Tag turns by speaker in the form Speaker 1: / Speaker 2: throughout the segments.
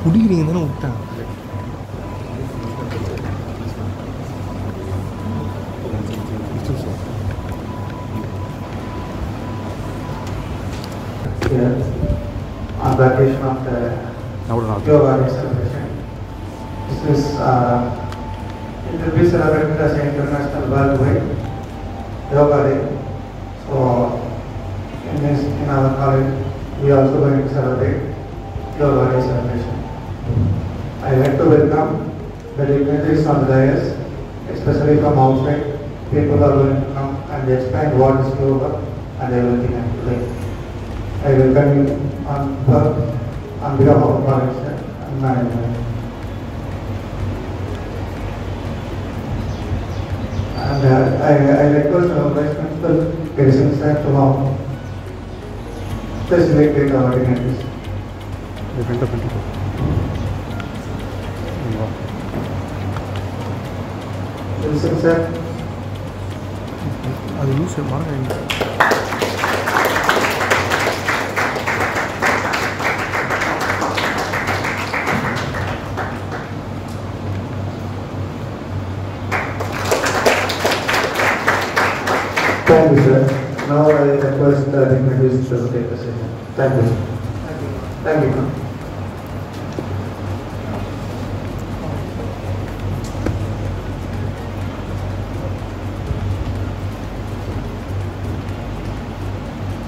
Speaker 1: குடிக்கிறீங்க தானே விட்டேன்.
Speaker 2: On the occasion of the Yoga Day celebration, this is it will be celebrated as an international worldwide Yoga Day. So in our college, we are also going to celebrate Yoga Day celebration. I would like to welcome the dignitaries on the dais, especially from outside. People are going to come and explain what is yoga and everything actually. I welcome you on behalf of college and management. And I request our Vice Principal Garrison sir to now facilitate our dignitaries. Garrison sir.
Speaker 1: அது loose மறங்க.
Speaker 2: Thank you, sir. Now I request the dignitaries to take the session. Thank you. Thank you.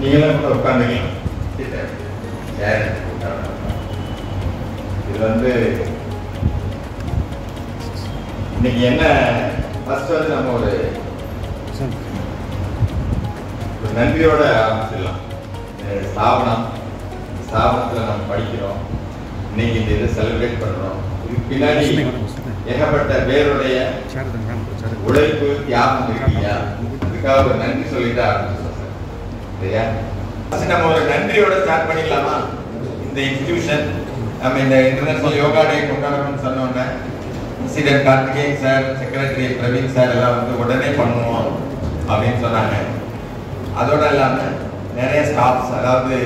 Speaker 3: நீங்களும் கூட உட்காந்துக்கலாம். இது வந்து இன்னைக்கு என்ன first வந்து நம்ம ஒரு நன்றியோட ஆரம்பிச்சிடலாம். ஸ்தாபனத்தில் நம்ம படிக்கிறோம், இன்னைக்கு இந்த இதை செலிப்ரேட் பண்ணுறோம். இதுக்கு பின்னாடி ஏகப்பட்ட பேருடைய உழைப்பு தியாகம் இருக்கீங்க. அதுக்காக ஒரு நன்றி சொல்லிட்டு ஆரம்பிச்சிடலாம் சார். சரியா? நம்ம ஒரு நன்றியோட ஸ்டார்ட் பண்ணிடலாமா? இந்த இன்ஸ்டிடியூஷன் நம்ம இந்த இன்டர்நேஷனல் யோகா டே கொண்டாடணும்னு சொன்னோன்னே president Karthikeyan sir, secretary Praveen sir எல்லாம் வந்து உடனே பண்ணுவோம் அப்படின்னு சொன்னாங்க. அதோட இல்லாமல் நிறைய ஸ்டாஃப்ஸ், அதாவது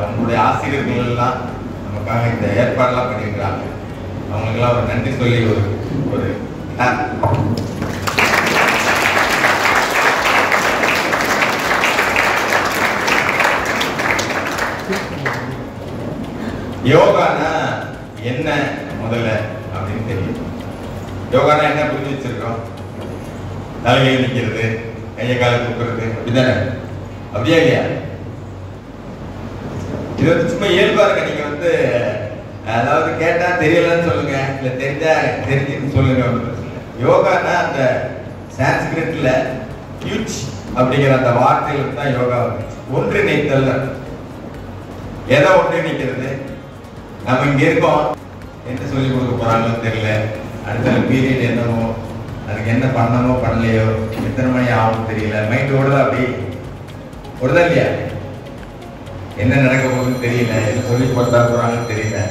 Speaker 3: உங்களுடைய ஆசிரியர்கள் எல்லாம் நமக்காக இந்த ஏற்பாடெல்லாம் பண்ணியிருக்கிறாங்க. அவங்களுக்கெல்லாம் ஒரு நன்றி சொல்லி ஒரு யோகானா என்ன முதல்ல அப்படின்னு தெரியும். யோகானா என்ன புரிஞ்சு வச்சிருக்கோம்? தலைகையில் நிற்கிறது, கையை காலை தூக்குறது, அப்படிதானே? அப்படியா இல்லையா? இது வந்து சும்மா இயல்பா இருக்க. நீங்க வந்து அதாவது கேட்டா தெரியலன்னு சொல்லுங்க, இல்ல தெரிஞ்சா தெரிஞ்சுன்னு சொல்லுங்க. யோகானா அந்த சான்ஸ்கிரிட்ல யூச் அப்படிங்கிற அந்த வார்த்தையில தான் யோகா வந்துச்சு. ஒன்றிணைத்தல். எதை ஒன்றிணைக்கிறது? நம்ம இங்க இருக்கோம், என்ன சொல்லி கொடுக்க போறாங்கன்னு தெரியல, அடுத்த பீரியட் என்னவோ, அதுக்கு என்ன பண்ணமோ பண்ணலையோ, எத்தனை மணி ஆகும் தெரியல, மைண்ட் ஓடுதா? அப்படி ஓடுதா இல்லையா? என்ன நடக்க போகுதுன்னு தெரியல, என்ன சொல்லி கொடுத்தா போறாங்கன்னு தெரியல.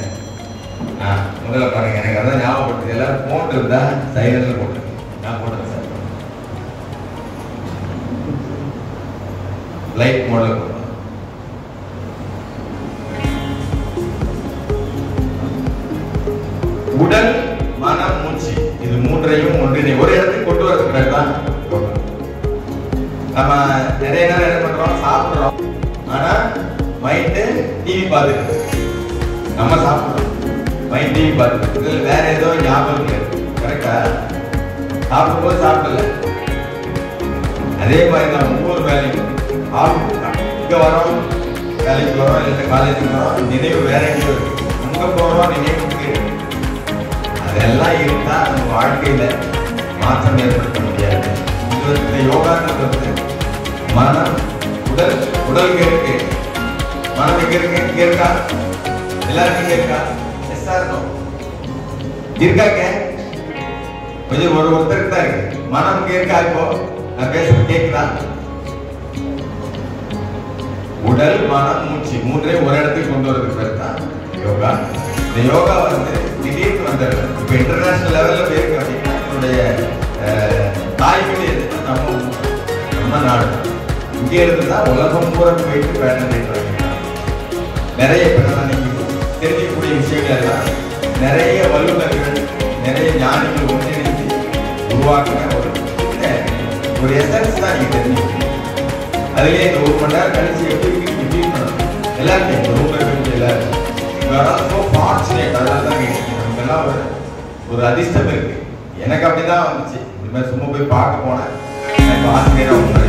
Speaker 3: முதல்ல பாருங்க, எனக்கு அதான் ஞாபகப்படுத்து. எல்லாரும் போன் இருந்தா சைலன்ட்ல போட்டு நான் போட்டேன் சார். லைட் மோட்ல போட்டேன். உடல், மனம், மூச்சு, இது மூன்றையும் ஒன்றிணை ஒரு இடத்துக்கு கொண்டு வரதுக்கு தான். நம்ம நிறைய நேரம் என்ன பண்றோம்? சாப்பிடுறோம், ஆனா மைண்டு டிவி பார்த்துட்டு. நம்ம சாப்பிடுறோம், மைண்ட் டிவி பார்த்துட்டு, இதுல வேற ஏதோ ஞாபகம் இல்லை. கரெக்டா? சாப்பிடும்போது சாப்பிடல. அதே மாதிரி தான் ஒவ்வொரு வேலையும் இங்கே வரோம், வேலைக்கு வரோம், இல்லை காலேஜுக்கு வரோம், நினைவு வேற எங்கேயோ இருக்கு. அங்கே போகிறோம், நினைவு இருக்கு. அதெல்லாம் இருந்தால் நம்ம வாழ்க்கையில் மாற்றம் ஏற்படுத்த முடியாது. இந்த யோகான்றது வந்து மனம், உடல் இருக்கு, மனம் இங்கே இருக்கு, இங்கே இருக்கா, எல்லாருக்கும் இங்கே இருக்கா, இருக்காங்க. கொஞ்சம் ஒருத்தருக்கு தான் இருக்கு. மனம் இங்கே இருக்கா? இப்போ நான் பேசுறது கேட்குதா? உடல், மனம், மூச்சு மூன்றையும் ஒரு இடத்துக்கு கொண்டு வரதுக்கு பேர் தான் யோகா. இந்த யோகா வந்து திடீர்னு வந்துடுது. இப்போ இன்டர்நேஷனல் லெவலில் போயிருக்கு அப்படின்னா என்னுடைய தாய்மொழி நம்ம நாடு. இங்கே இருந்து தான் உலகம் பூரா போயிட்டு பேட்டர் பண்ணிட்டு நிறைய பேர் நீங்கள் தெரிஞ்சிக்கக்கூடிய விஷயங்கள் எல்லாம் நிறைய வல்லுநர்கள், நிறைய ஞானிகள் ஒன்றிணைந்து உருவாக்குன ஒரு எசன்ஸ் தான் நீங்கள் தெரிஞ்சுக்கணும். அதுலேயே இந்த 1 மணி நேரம் கழிச்சு எப்படி ஃபீல் பண்ணணும் எல்லாருமே இந்த ரூமில் இருந்து எல்லாரும் ரொம்ப ஃபார்ச்சுனேட். அதனால தான் நமக்கெல்லாம் ஒரு அதிர்ஷ்டம் இருக்கு. எனக்கு அப்படி தான் வந்துச்சு. இந்த மாதிரி சும்மா போய் பார்க்க போனேன், எனக்கு ஆசிரியராக ஒன்று.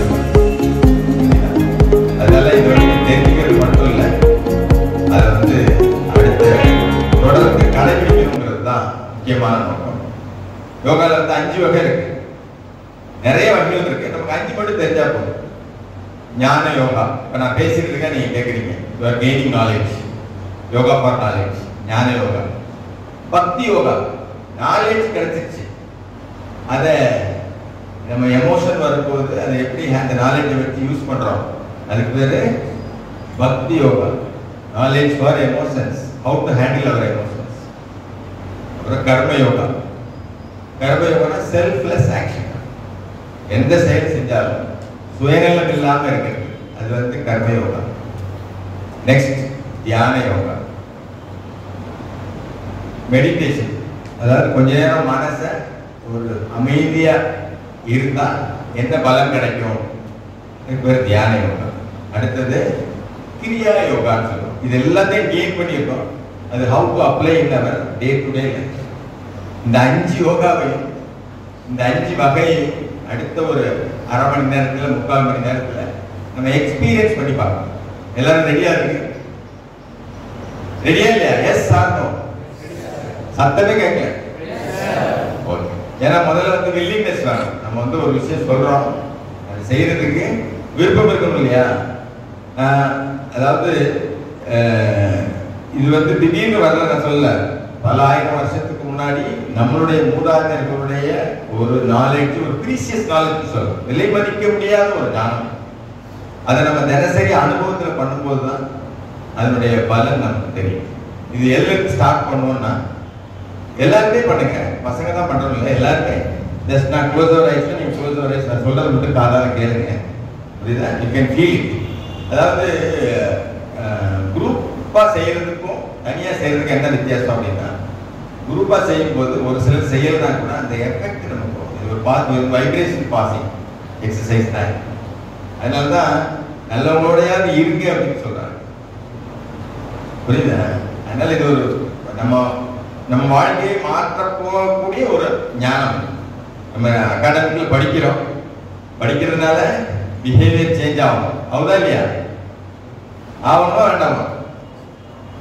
Speaker 3: அதனால இது வந்து தெரிஞ்சுக்கிறது மட்டும் இல்லை, அதை வந்து அடுத்த தொடர்ந்து கடைபிடிக்கணுங்கிறது தான் முக்கியமான நோக்கம். யோகாவில் வந்து 5 வகை இருக்கு, நிறைய வகைகள் இருக்கு. நமக்கு 5 மட்டும் தெரிஞ்சா போதும். ஞான யோகா, இப்போ நான் பேசிட்டு இருக்கேன், நீங்க கேட்குறீங்க. You are gaining knowledge, yoga for knowledge, ஞான யோகா. பக்தி யோகா, நாலேஜ் கிடைச்சிருச்சு, அதை நம்ம எமோஷன் வரும்போது அதை எப்படி அந்த நாலேஜை வச்சு யூஸ் பண்றோம், அதுக்கு பேரு Bhakti yoga. Knowledge for emotions, how to handle our emotions. அப்புறம் கர்ம யோகா. கர்ம யோகா செல்ஃப்லெஸ் ஆக்ஷன், எந்த செயல் செஞ்சாலும் சுயநலம் இல்லாம இருக்கிறது, அது வந்து கர்ம யோகா. நெக்ஸ்ட் தியான யோகா, மெடிடேஷன். அதாவது கொஞ்ச நேரம் மனசை ஒரு அமைதியா இருந்தா என்ன பலன் கிடைக்கும், இதுக்கு பேர் தியான யோகா. அடுத்தது கிரியா யோகான்னு சொல்லுவோம். இது எல்லாத்தையும் கெயின் பண்ணியிருக்கோம். அது how to apply in our day to day life. இந்த 5 யோகாவையும், இந்த 5 வகையையும் அடுத்த ஒரு அரை மணி நேரத்தில் 3/4 மணி நேரத்தில் நம்ம எக்ஸ்பீரியன்ஸ் பண்ணி பார்க்கணும். எல்லாரும் ரெடியா இருக்கு? ரெடியா இல்லையா? Yes or no? சத்தமே கேட்கல. ஓகே. ஏன்னா முதல்ல வந்து வில்லிங்னஸ் வேணும். நம்ம வந்து ஒரு விஷயம் சொல்றோம், அது செய்யறதுக்கு விருப்பம் இருக்கணும் இல்லையா? அதாவது இது வந்து திடீர்னு வரல, நான் சொல்லல. பல ஆயிரம் வருஷத்துக்கு முன்னாடி நம்மளுடைய மூதாதையர்களுடைய ஒரு நாலேஜ், ஒரு ப்ரீசியஸ் நாலேஜ் சொல்றோம், விலை மதிக்க முடியாத ஒரு ஞானம். அதை நம்ம தினசரி அனுபவத்தில் பண்ணும்போது தான் அதனுடைய பலன் நமக்கு தெரியும். இது எல்லாம் ஸ்டார்ட் பண்ணுவோம்னா எல்லாருமே பண்ணுங்க, பசங்க தான் பண்றோம் இல்லை, எல்லாருமே. ஜஸ்ட் நான் க்ளோஸ் அவர் ஐஸ், நீங்க க்ளோஸ் அவர் ஐஸ், நான் சொல்றது மட்டும் காதால கேளுங்க, புரியுதா? You can feel. அதாவது குரூப்பா செய்யறதுக்கும் தனியா செய்யறதுக்கு என்ன வித்தியாசம் அப்படின்னா, குரூப்பா செய்யும் போது ஒரு சிலர் செய்யறதா கூட அந்த எஃபெக்ட் நமக்கு இது ஒரு வைப்ரேஷன் பாசிங் எக்ஸசைஸ் தான். அதனாலதான் நல்லவங்களோடையாவது இருங்க அப்படின்னு சொல்றாங்க, புரியுதா? அதனால இது ஒரு நம்ம வாழ்க்கையை மாற்ற போகக்கூடிய ஒரு ஞானம். நம்ம அகாடமிக்ல படிக்கிறோம், படிக்கிறதுனால பிஹேவியர் சேஞ்ச் ஆகும், அவ்வளோதான் இல்லையா? ஆகணுமா வேண்டாமா?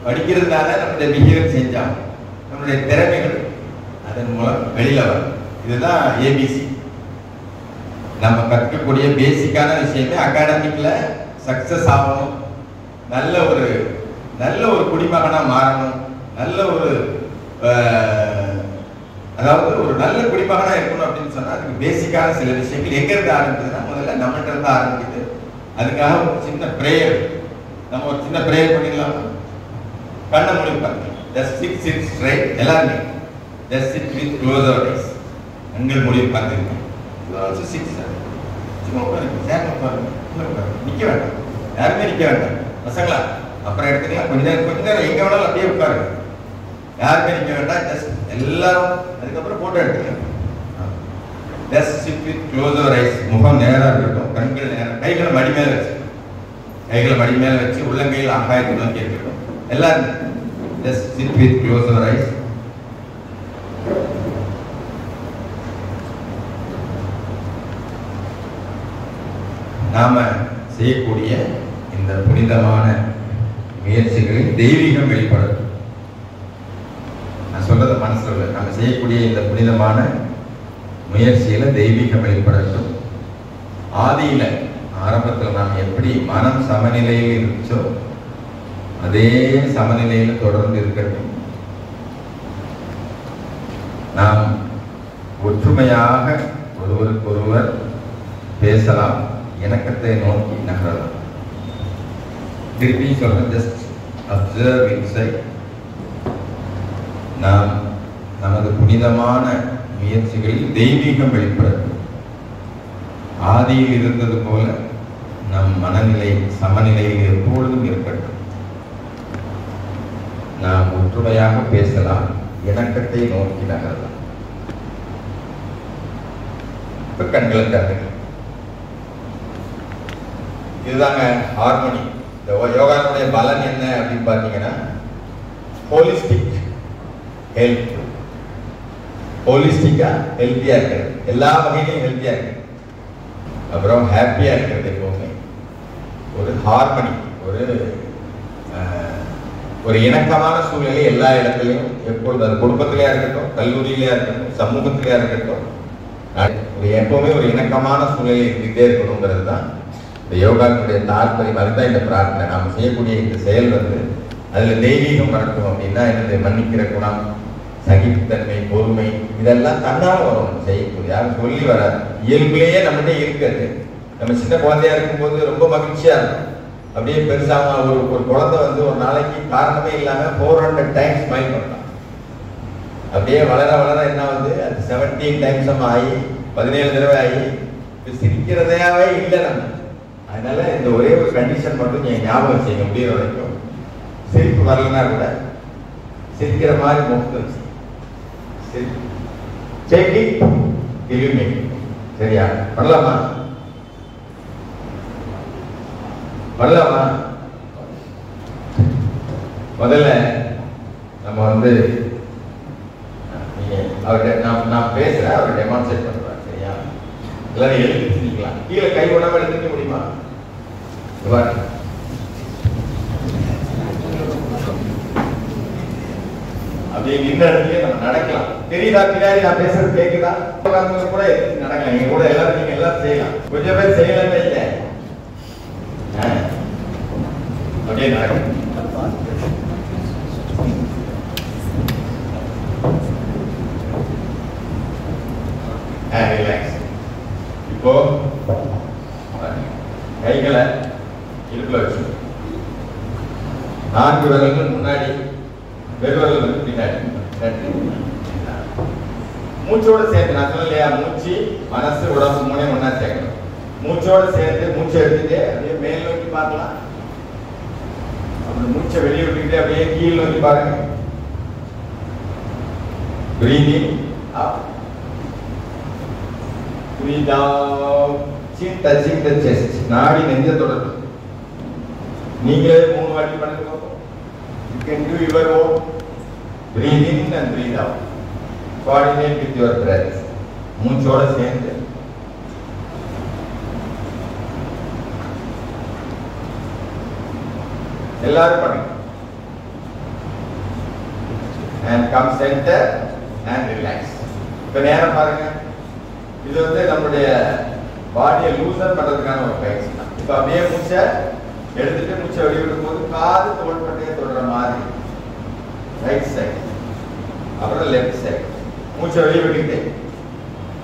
Speaker 3: படிக்கிறதுனால நம்மளுடைய பிஹேவியர் சேஞ்ச் ஆகும், நம்மளுடைய திறமைகள் அதன் மூலம் வெளியில வரும். இதுதான் ஏபிசி. நம்ம கற்கக்கூடிய பேசிக்கான விஷயமே அகாடமிக்ல சக்சஸ் ஆகணும், நல்ல ஒரு குடிமகனா மாறணும், நல்ல ஒரு அதாவது ஒரு நல்ல குடிமகனா இருக்கணும் அப்படின்னு சொன்னா அதுக்கு பேசிக்கான சில விஷயங்கள் எங்க இருந்து ஆரம்பிக்குதுன்னா முதல்ல நம்மகிட்ட இருந்து ஆரம்பிக்குது. அதுக்காக ஒரு சின்ன பிரேயர், நம்ம ஒரு சின்ன பிரேயர் பண்ணிடலாம். கண்ணை மூடி பாருங்க, ஜஸ்ட் சிட் ஸ்ட்ரைட். எல்லாருமே just sit with close our eyes, கண்கள் மூடி பாருங்க. சும்மா உட்காருங்க, சேர்ந்து உட்காருங்க, நிக்க வேண்டாம், யாருமே நிக்க வேண்டாம். பசங்களா அப்புறம் எடுத்துக்கலாம், கொஞ்ச நேரம் எங்க வேணாலும் அப்படியே உட்காருங்க, யாருமே நிக்க வேண்டாம். ஜஸ்ட் எல்லாரும் அதுக்கப்புறம் போட்டோ எடுத்துக்கலாம். Just sit with close our eyes. முகம் நேரா இருக்கட்டும், கண்கள் நேரம், கைகளை மடி மேல வச்சு, உள்ளங்கையில் ஆகாயத்தை நோக்கி இருக்கட்டும். எல்லாரும் just sit with close our eyes. நாம செய்யக்கூடிய இந்த புனிதமான முயற்சிகளில் தெய்வீகம் வெளிப்படும். நான் சொல்றத மனசுல இல்லை. நம்ம செய்யக்கூடிய இந்த புனிதமான முயற்சியில தெய்வீகம் வெளிப்படட்டும். ஆதியில ஆரம்பத்தில் நாம் எப்படி மனம் சமநிலையில் இருந்துச்சோ அதே சமநிலையில் தொடர்ந்து இருக்கட்டும். நாம் ஒற்றுமையாக ஒருவருக்கொருவர் பேசலாம், இணக்கத்தை நோக்கி நகரலாம். திருப்பி சொல்றேன், ஜஸ்ட் அப்சர்வ் இன்சைட். நாம் நமது புனிதமான முயற்சிகளில் தெய்வீகம் வெளிப்படட்டும். ஆதியில் இருந்தது போல நம் மனநிலை சமநிலையில் எப்பொழுதும் இருக்கட்டும். நாம் ஒற்றுமையாக பேசலாம், இணக்கத்தை நோக்கி நகரலாம். இப்ப கண்களை கருதுங்க. இதுதாங்க ஹார்மோனி. இந்த யோகாவுடைய பலன் என்ன அப்படின்னு பார்த்தீங்கன்னா, ஹோலிஸ்டிக் ஹெல்த். ஹோலிஸ்டிக்கா ஹெல்த்தியா இருக்கிறது, எல்லா வகையிலையும் ஹெல்த்தியா இருக்கு. அப்புறம் ஹாப்பியா இருக்கிறது. எப்பவுமே ஒரு ஹார்மனி, ஒரு இணக்கமான சூழ்நிலை எல்லா இடத்துலையும் எப்பொழுது, அது குடும்பத்திலேயா இருக்கட்டும், கல்லூரியிலேயா இருக்கட்டும், சமூகத்திலேயா இருக்கட்டும், எப்பவுமே ஒரு இணக்கமான சூழ்நிலை இருந்துகிட்டே இருக்கணுங்கிறது தான் இந்த யோகாவுடைய தாற்பயம். அதுதான் இந்த பிரார்த்தனை. நாம் செய்யக்கூடிய இந்த செயல் அதுல தெய்வீகம் வரட்டும். அப்படின்னா என்னது? மன்னிக்கிற குணம், சகிப்புத்தன்மை, பொறுமை, இதெல்லாம் தன்னால வரும். செய்யக்கூடிய யாரும் சொல்லி வராது, இயல்பிலேயே நம்மகிட்ட இருக்காது. நம்ம சின்ன குழந்தையா இருக்கும்போது ரொம்ப மகிழ்ச்சியா இருக்கும். அப்படியே பெருசாக ஒரு குழந்தை ஒரு நாளைக்கு காரணமே இல்லாம 400 டைம்ஸ் ஸ்மைல் பண்ணலாம். அப்படியே வளர வளர என்ன அது 17 டைம்ஸ் ஆகி 17 தடவை ஆகி சிரிக்கிறதையாவே இல்லை நம்ம. அதனால இந்த ஒரே ஒரு கண்டிஷன் மட்டும் நீங்க ஞாபகம் செய்ய முடிகிற வரைக்கும், சிரிப்பு வரலன்னா கூட சிரிக்கிற மாதிரி முகத்தை வச்சு சரியா பண்ணலாமா? பண்ணலாமா? முதல்ல நம்ம அவர்கிட்ட நான் பேசுறேன், அவர் டெமான்ஸ்ட்ரேட் பண்றேன். சரியா? எல்லாரும் எழுதிக்கலாம். கீழே கை உடம்பு எடுத்துக்க முடியுமா? அப்படியே நின்ற இடத்துலயே நம்ம நடக்கலாம். தெரியுதா? பின்னாடி நான் பேசுறது கேக்குதா? கூட நடக்கலாம். நீங்க கூட எல்லாரும் நீங்க எல்லாம் செய்யலாம். கொஞ்சம் பேர் செய்யலன்னு இல்லை, அப்படியே நடக்கும். ரிலாக்ஸ். இப்போ கைகளை இடுப்புல வச்சு 4 விரல்கள் முன்னாடி, பெருவரல் பின்னாடி. மூச்சோட சேர்ந்து, நான் சொல்லலையா, மூச்சு மனசு உடம்பு 3 ஒண்ணா சேர்க்கணும். மூச்சோட சேர்ந்து மூச்சை எடுத்துட்டு அப்படியே மேல் நோக்கி பார்க்கலாம். அப்படி மூச்சை வெளியே விட்டுக்கிட்டு அப்படியே கீழ் நோக்கி பாருங்க. Breathing up, breathe out, chin touching the chest. நாடி நெஞ்ச தொடர்பு. நீங்களே 3 வாட்டி பண்ணுங்க. You can do your own. Breathe in and breathe out. Coordinate with your breath. மூச்சோட சேர்ந்து எல்லாரும் பண்ணுங்க. And come center and relax. இப்ப நேரம் பாருங்க. இது நம்முடைய பாடியை லூசன் பண்றதுக்கான ஒரு பயிற்சி தான். இப்ப அப்படியே மூச்சை எடுத்துட்டு மூச்சை வெளியிடும் போது காது தோள்பட்டையை தொடுற மாதிரி ரைட் சைடு, அப்புறம் லெஃப்ட் சைடு. மூச்சை வெளியே விட்டுக்கிட்டே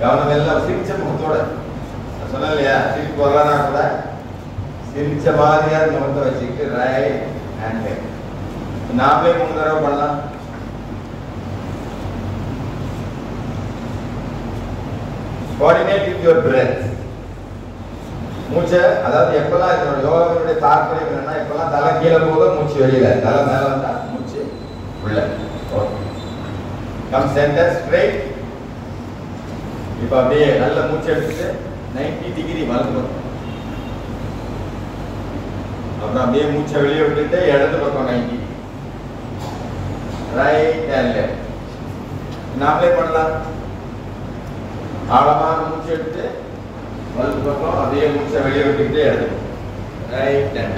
Speaker 3: கவனம் எல்லாம் சிரிச்ச முகத்தோட. சொன்ன இல்லையா, சிரிப்பு வரலன்னா கூட சிரிச்ச மாதிரியான முகத்தை வச்சுக்கிட்டு ரைட் ஹேண்ட் லெஃப்ட். நாமளே 3 தடவை பண்ணலாம். Coordinate with your breath. மூச்சை, அதாவது எப்பெல்லாம் இதோட யோகாவினுடைய தாற்பயம் என்னன்னா, எப்பெல்லாம் தலை கீழே போதோ மூச்சு வெளியில, தலை மேல வந்தா மூச்சு உள்ள. Come centre straight. இப்ப அப்படியே நல்ல மூச்சு எடுத்துட்டு 90 டிகிரி வலது. அப்புறம் அப்படியே மூச்சை வெளியே விட்டுட்டு இடது பக்கம் 90, ரைட் அண்ட் லெஃப்ட். நாமளே பண்ணலாம். ஆழமான மூச்சு எடுத்து வலது பக்கம், அதே மூச்சை வெளியே விட்டுக்கிட்டே இடது பக்கம். Right hand.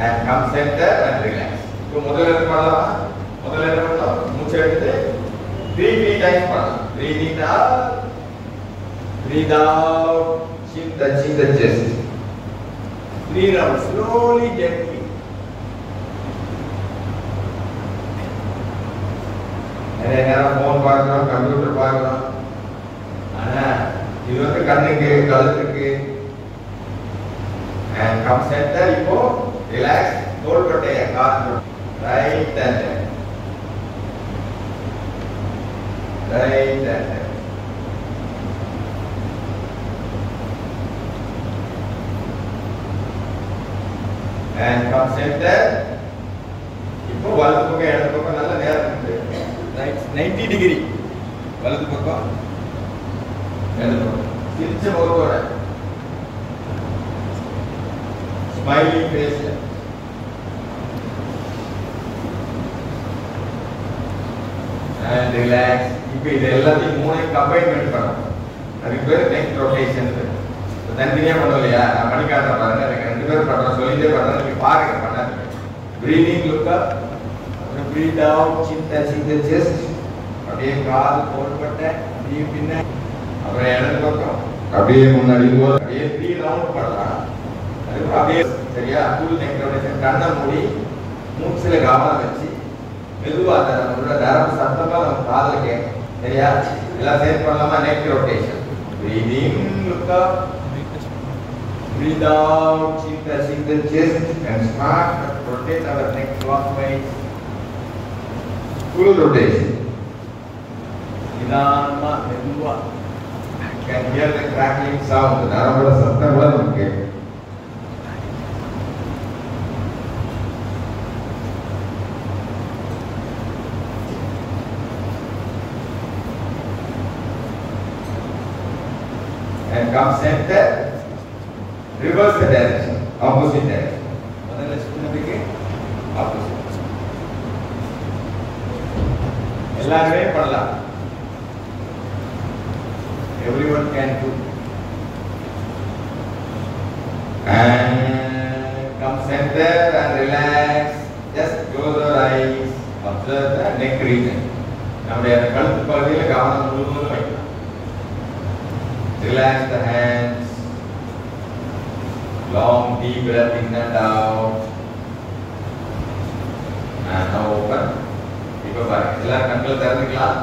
Speaker 3: And come center and relax. So முதல்ல என்ன பண்ணலாம்? முதல்ல என்ன பண்ணலாம்? மூச்சு எடுத்து 3 times பண்ணலாம். Breathe in out. Breathe out. Chin touching the chest. 3 rounds slowly, gently. நிறைய நேரம் ஃபோன் பார்க்குறோம், கம்ப்யூட்டர் பார்க்குறோம். ஆனால் இது வந்து கண்ணுக்கு கழுத்துக்கு. And come center. இப்போ relax. தோள்பட்டைய காற்று. Right and left. Right and left. And come center. இப்போ வலது பக்கம் இடது பக்கம் நல்ல நேரம் இருக்கு. Right 90 degree. வலது பக்கம் இடது பக்கம். சிரிச்ச முகத்தோட. Smiling face. And relax. இப்போ இது எல்லாத்தையும் மூணையும் கம்பைன்மெண்ட் பண்ணணும். அதுக்கு பேர் நெக் ரொட்டேஷன். தனித்தனியாக பண்ணோம் இல்லையா? நான் பண்ணி காட்டுறேன் பாருங்க. எனக்கு 2 பேரும் பண்ணுறோம், சொல்லிட்டே பண்ணுறேன். நீங்கள் பாருங்க பண்ணாது. Breathing, look up. அப்புறம் breathe out, chin touching the chest. அப்படியே கால் தோள்பட்டை அப்படியே பின்னாடி. அப்புறம் இடது பக்கம் அப்படியே முன்னாடி போது அப்படியே 3 ரவுண்ட் பண்ணலாம். அதுக்கப்புறம் அப்படியே சரியா ஃபுல் நெக் ரொட்டேஷன். கண்ணை மூடி மூச்சுல கவனம் வச்சு மெதுவா நம்மளோட நரம்பு சத்தமா நம்ம காதுல கேட்கும். சரியா? எல்லாம் சேர்த்து பண்ணலாமா? Neck rotation. Breathing, look up. Breathe out, chin touching the chest and start to rotate our neck clockwise. Full rotation. நிதானமா மெதுவா. Can hear the crackling sound. நரம்போட சத்தம் கூட நமக்கு கேட்கும். And come center. Reverse the direction, opposite direction. முதல்ல ஸ்பின்னுக்கு opposite. எல்லாருமே பண்ணலாம். Everyone can do. And come center and relax. Just close your eyes. Observe the neck region. நம்முடைய கழுத்து பகுதியில் கவனம் முழுவதும் வைக்கலாம். Relax the hands. Long deep breath in and out. And now open. இப்போ பாருங்க, எல்லாரும் கண்களை திறந்துக்கலாம்.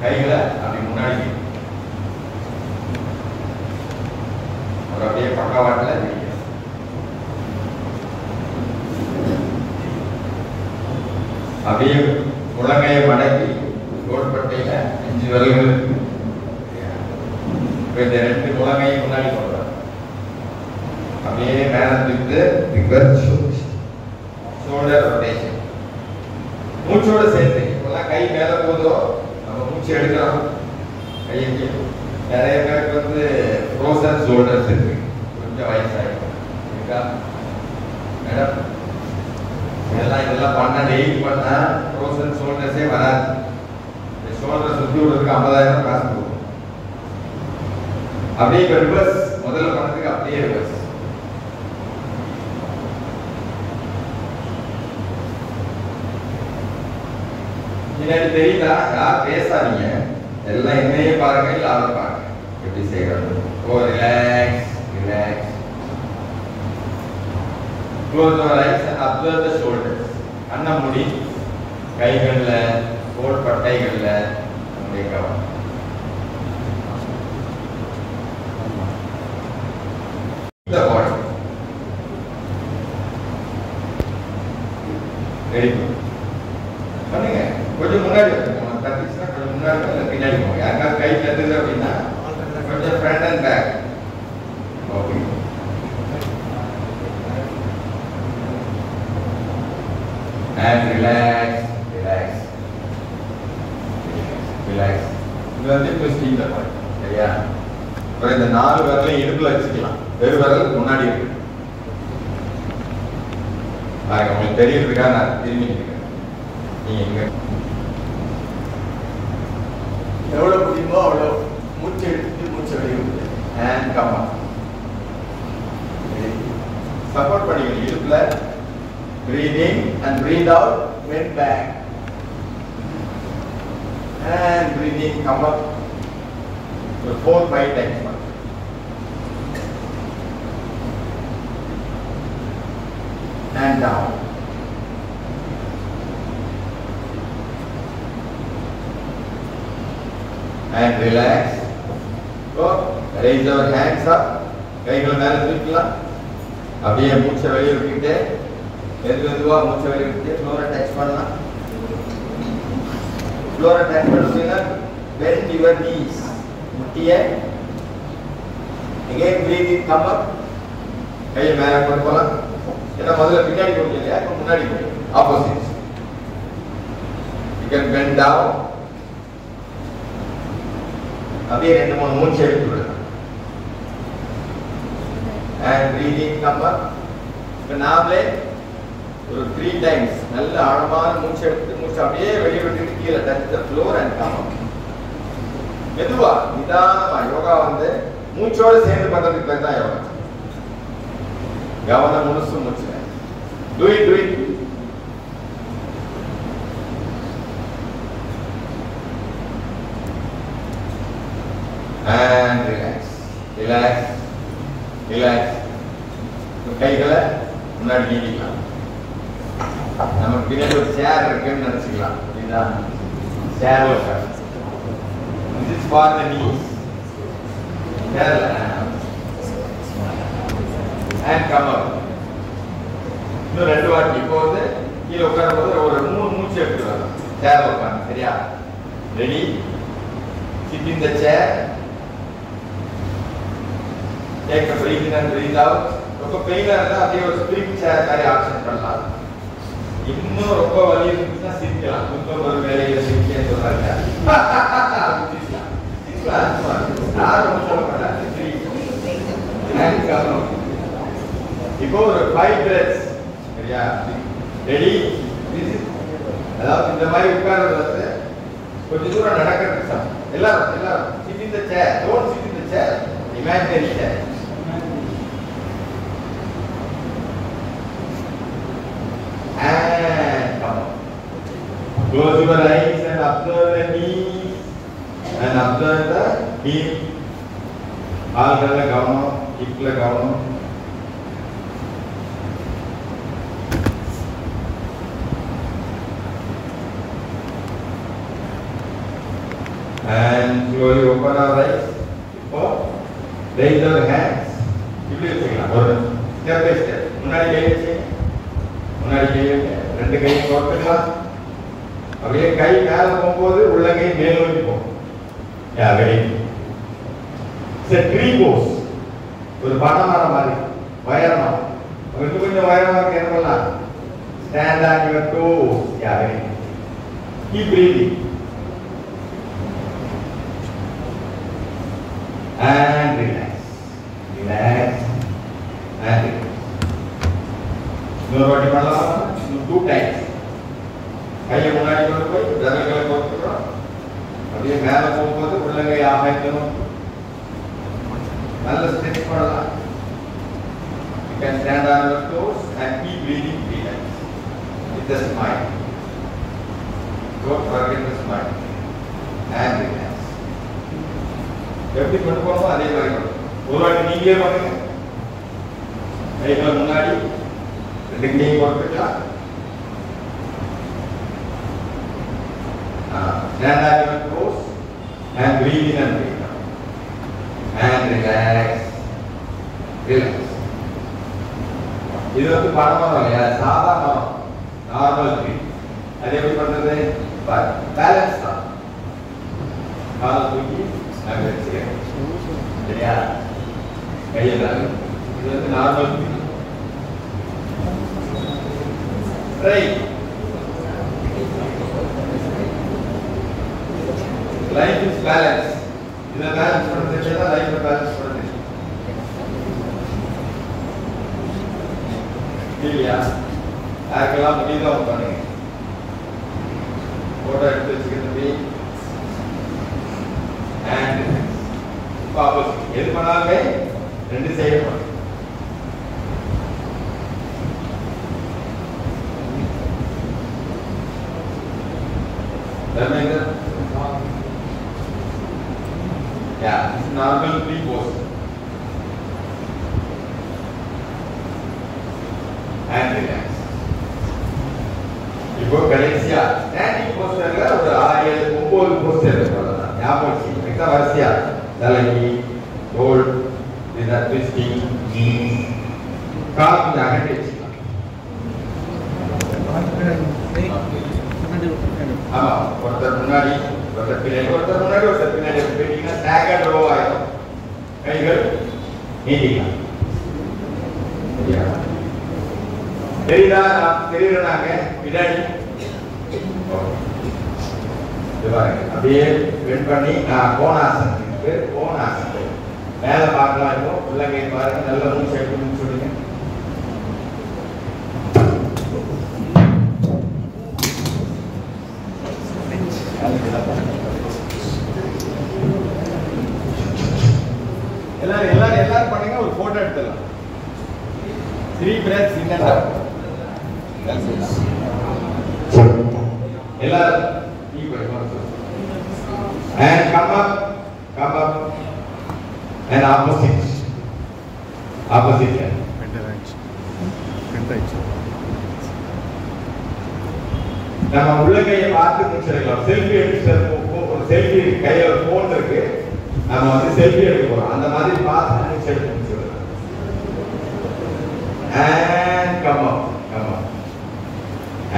Speaker 3: கைகளை அப்படி முன்னாடி ஒரு அப்படியே பக்கவாட்டில் வைங்க. அப்படியே முழங்கையை மடக்கி தோள்பட்டையில 5 விரல்கள் இருக்கு. இப்போ இந்த 2 முழங்கையும் முன்னாடி போடுறோம். அப்படியே மேல தூக்கிட்டு ரிவர்ஸ் ஷோல்டர் ரொட்டேஷன். மூச்சோட சேர்த்து இப்போலாம் கை மேல போதும், நம்ம மூச்சு எடுக்கிறோம். கையை நிறைய பேருக்கு வந்து ஃப்ரோசன் ஷோல்டர்ஸ் இருக்கு, கொஞ்சம் வயசாகிடும் இருக்கா மேடம்? இதெல்லாம் பண்ண டெய்லி பண்ணா ஃப்ரோசன் ஷோல்டர்ஸே வராது. இந்த ஷோல்டர் சுற்றி விடுறதுக்கு 50,000 காசு போகும். அப்படியே இப்போ ரிவர்ஸ் முதல்ல பண்ணதுக்கு அப்படியே ரிவர்ஸ். முன்னாடி தெரியுதா? யார் பேசாதீங்க, எல்லாம் என்னையே பாருங்க, இல்ல அவரை பாருங்க. எப்படி செய்யறது? Oh relax relax. Close your eyes and observe the shoulders. கண்ணை மூடி கைகள்ல தோள்பட்டைகள்ல நம்முடைய கவனம். The body. Very good. பண்ணுங்க. கொஞ்சம் முன்னாடி வந்துருங்க. தட்டிச்சுனா கொஞ்சம் முன்னாடி இல்ல பின்னாடி போங்க. யாருக்காவது கை தட்டுது அப்படின்னா கொஞ்சம் front and back. Okay. And relax, relax, relax. இது வந்து twisting the body. சரியா? அப்புறம் இந்த 4 விரலையும் இடுப்புல வச்சுக்கலாம். வெறு விரல் முன்னாடி இருக்கு. பாருங்க, உங்களுக்கு தெரியறதுக்காக நான் திரும்பி நிற்கிறேன். நீங்க எங்க எவ்வளவு முடியுமோ அவ்வளோ மூச்சு breathe out, bend back. And breathe in, come up. So 4-5 times. And down. And relax. Go. Raise your hands up. கைகளை மேல தூக்கலாம். அப்படியே மூச்சை வெளியே விட்டுட்டு மெதுவா மூச்சை வெளியே விட்டு ஃப்ளோரை டச் பண்ணலாம். ஃப்ளோரை டச் பண்ணுவீங்கன்னா bend your knees. முட்டியை again breathe in, come up. கையை மேல கொண்டு போலாம். ஏன்னா முதல்ல பின்னாடி கொண்டு இல்லையா, இப்போ முன்னாடி கொண்டு. Opposite. You can bend down. அப்படியே 2-3 மூச்சை எடுத்து விடலாம். And breathe in, come up. இப்போ நாமளே ஒரு 3 times நல்ல ஆழமான மூச்சை எடுத்து மூச்சை அப்படியே வெளியே விட்டுட்டு கீழே touch the floor and come up. மெதுவா நிதானமா யோகா வந்து மூச்சோட சேர்ந்து பண்றதுக்கு பேர் தான் யோகா. கவனம் முழுசு மூச்சு. Do it. And relax. கைகளை முன்னாடி நீட்டிக்கலாம். நமக்கு பின்னாடி ஒரு சேர் இருக்குன்னு நினைச்சுக்கலாம். இதுதான் சேர் உட்கார். This is for the knees. And come up. இன்னும் 2 வாட்டி. இப்போ வந்து கீழே உட்காரும் போது ஒரு 3 மூச்சு எடுத்து வரலாம். சேர் உட்காரு. சரியா? Ready? Sit in the chair. Take a breath in and breathe out. ரொம்ப பெயினா இருந்தா அப்படியே ஒரு ஸ்ப்ரிங் சேர் மாதிரி ஆப்ஷன் பண்ணலாம். இன்னும் ரொம்ப வலி இருந்துச்சுன்னா சிரிக்கலாம். கொஞ்சம் ஒரு வேலையில சிரிக்க சொல்றாங்க. இப்போ ஒரு 5 breaths. சரியா? ரெடி? அதாவது இந்த மாதிரி உட்கார்றது வந்து கொஞ்சம் தூரம் நடக்கிறது சார். எல்லாரும் sit in the chair. Don't sit in the chair. Imaginary chair. And come on. Close your eyes and observe the knees and observe the hip. கால்கள்ல கவனம், ஹிப்ல கவனம். And slowly open our eyes. இப்போ raise your hands. இப்படி வச்சுக்கலாம். ஒரு step by step. முன்னாடி கை வச்சு முன்னாடி கை 2 கையும் கோர்த்துக்கலாம். அப்படியே கை மேல போகும்போது உள்ளங்கை மேல் நோக்கி போகும். ரெடி? ட்ரீ போஸ். ஒரு பனைமரம் மாதிரி உயரமா. கொஞ்சம் உயரமா இருக்கு என்ன பண்ணலாம்? Stand on your dose. Ready? Keep breathing. And relax. And relax. இன்னொரு வாட்டி பண்ணலாம். 2 times. கையை முன்னாடி கொண்டு போய் விரல்களை கோர்த்துக்கிறோம். அப்படியே மேல போகும்போது உள்ளங்கை ஆகாயத்தணும். நல்ல ஸ்ட்ரெச் பண்ணலாம். You can stand on your toes and keep breathing 3 times. With a smile. Don't forget the smile. And relax. எப்படி கொண்டு போகணுமோ அதே மாதிரி பண்ணுங்க. ஒரு வாட்டி நீங்களே பண்ணுங்க. கைகளை முன்னாடி 2 கையும் கோர்த்துக்கலாம். Stand on your toes and breathe in and breathe out. And relax. இது வந்து பனைமரம் இல்லையா, சாதா மரம், நார்மல் ட்ரீ. அது எப்படி பண்றது? பேலன்ஸ் தான். காலை தூக்கி அங்க வச்சுக்கிறேன். சரியா? கையில் இது வந்து normal tree. Right. Life is balance. இத பேலன்ஸ் பண்றது தான் லைஃபை பேலன்ஸ் பண்றது. இல்லையா? யாருக்கெல்லாம் முடியுதோ அவங்க பண்ணுங்க. போட்டோ எடுத்து வச்சுக்கிறது. அண்ட் ஆப்போசிட் எது பண்ணாலுமே 2 சைடு பண்ணுங்க. Dharmendra? Yeah, this is normal free pose. And relax. இப்போ கடைசியா ஸ்டாண்டிங் போஸ்டர்ல ஒரு 6 9 போஸ்டர் இருக்கு. ஞாபகம் வச்சுக்கோங்க. வரிசையா தலைவி ஹோல்ட் இந்த ட்விஸ்டிங் நீ கால் அகட்டி வச்சுக்கலாம். ஆமா, ஒருத்தர் முன்னாடி ஒருத்தர் பின்னாடி ஒருத்தர் பின்னாடி போயிட்டீங்கன்னா ஸ்டாகர்ட் ரோ ஆயிடும். கைகள் நீட்டிக்கலாம். சரியா? தெரியுதா? தெரியுறாங்க பின்னாடி அப்படியே பெண்ட் பண்ணி கோணாசனத்துக்கு கோணாசனம் மேல பார்க்கலாம். இப்போ உள்ளங்கை பாருங்க, நல்ல மூச்சு எடுத்து மூச்சு விடுங்க. எல்லாரும் பண்ணுங்க. ஒரு போட்டோ எடுத்துடலாம். 3 breaths in and out. எல்லாரும் and come up and opposite நம்ம உள்ளங்கையை பார்த்து முடிச்சிடலாம். செல்ஃபி எடுத்து ஒரு செல்ஃபி கையில ஒரு போன் இருக்கு, நம்ம வந்து செல்ஃபி எடுக்க போறோம். அந்த மாதிரி பார்த்து முடிச்சு எடுத்து முடிச்சிடலாம். And come up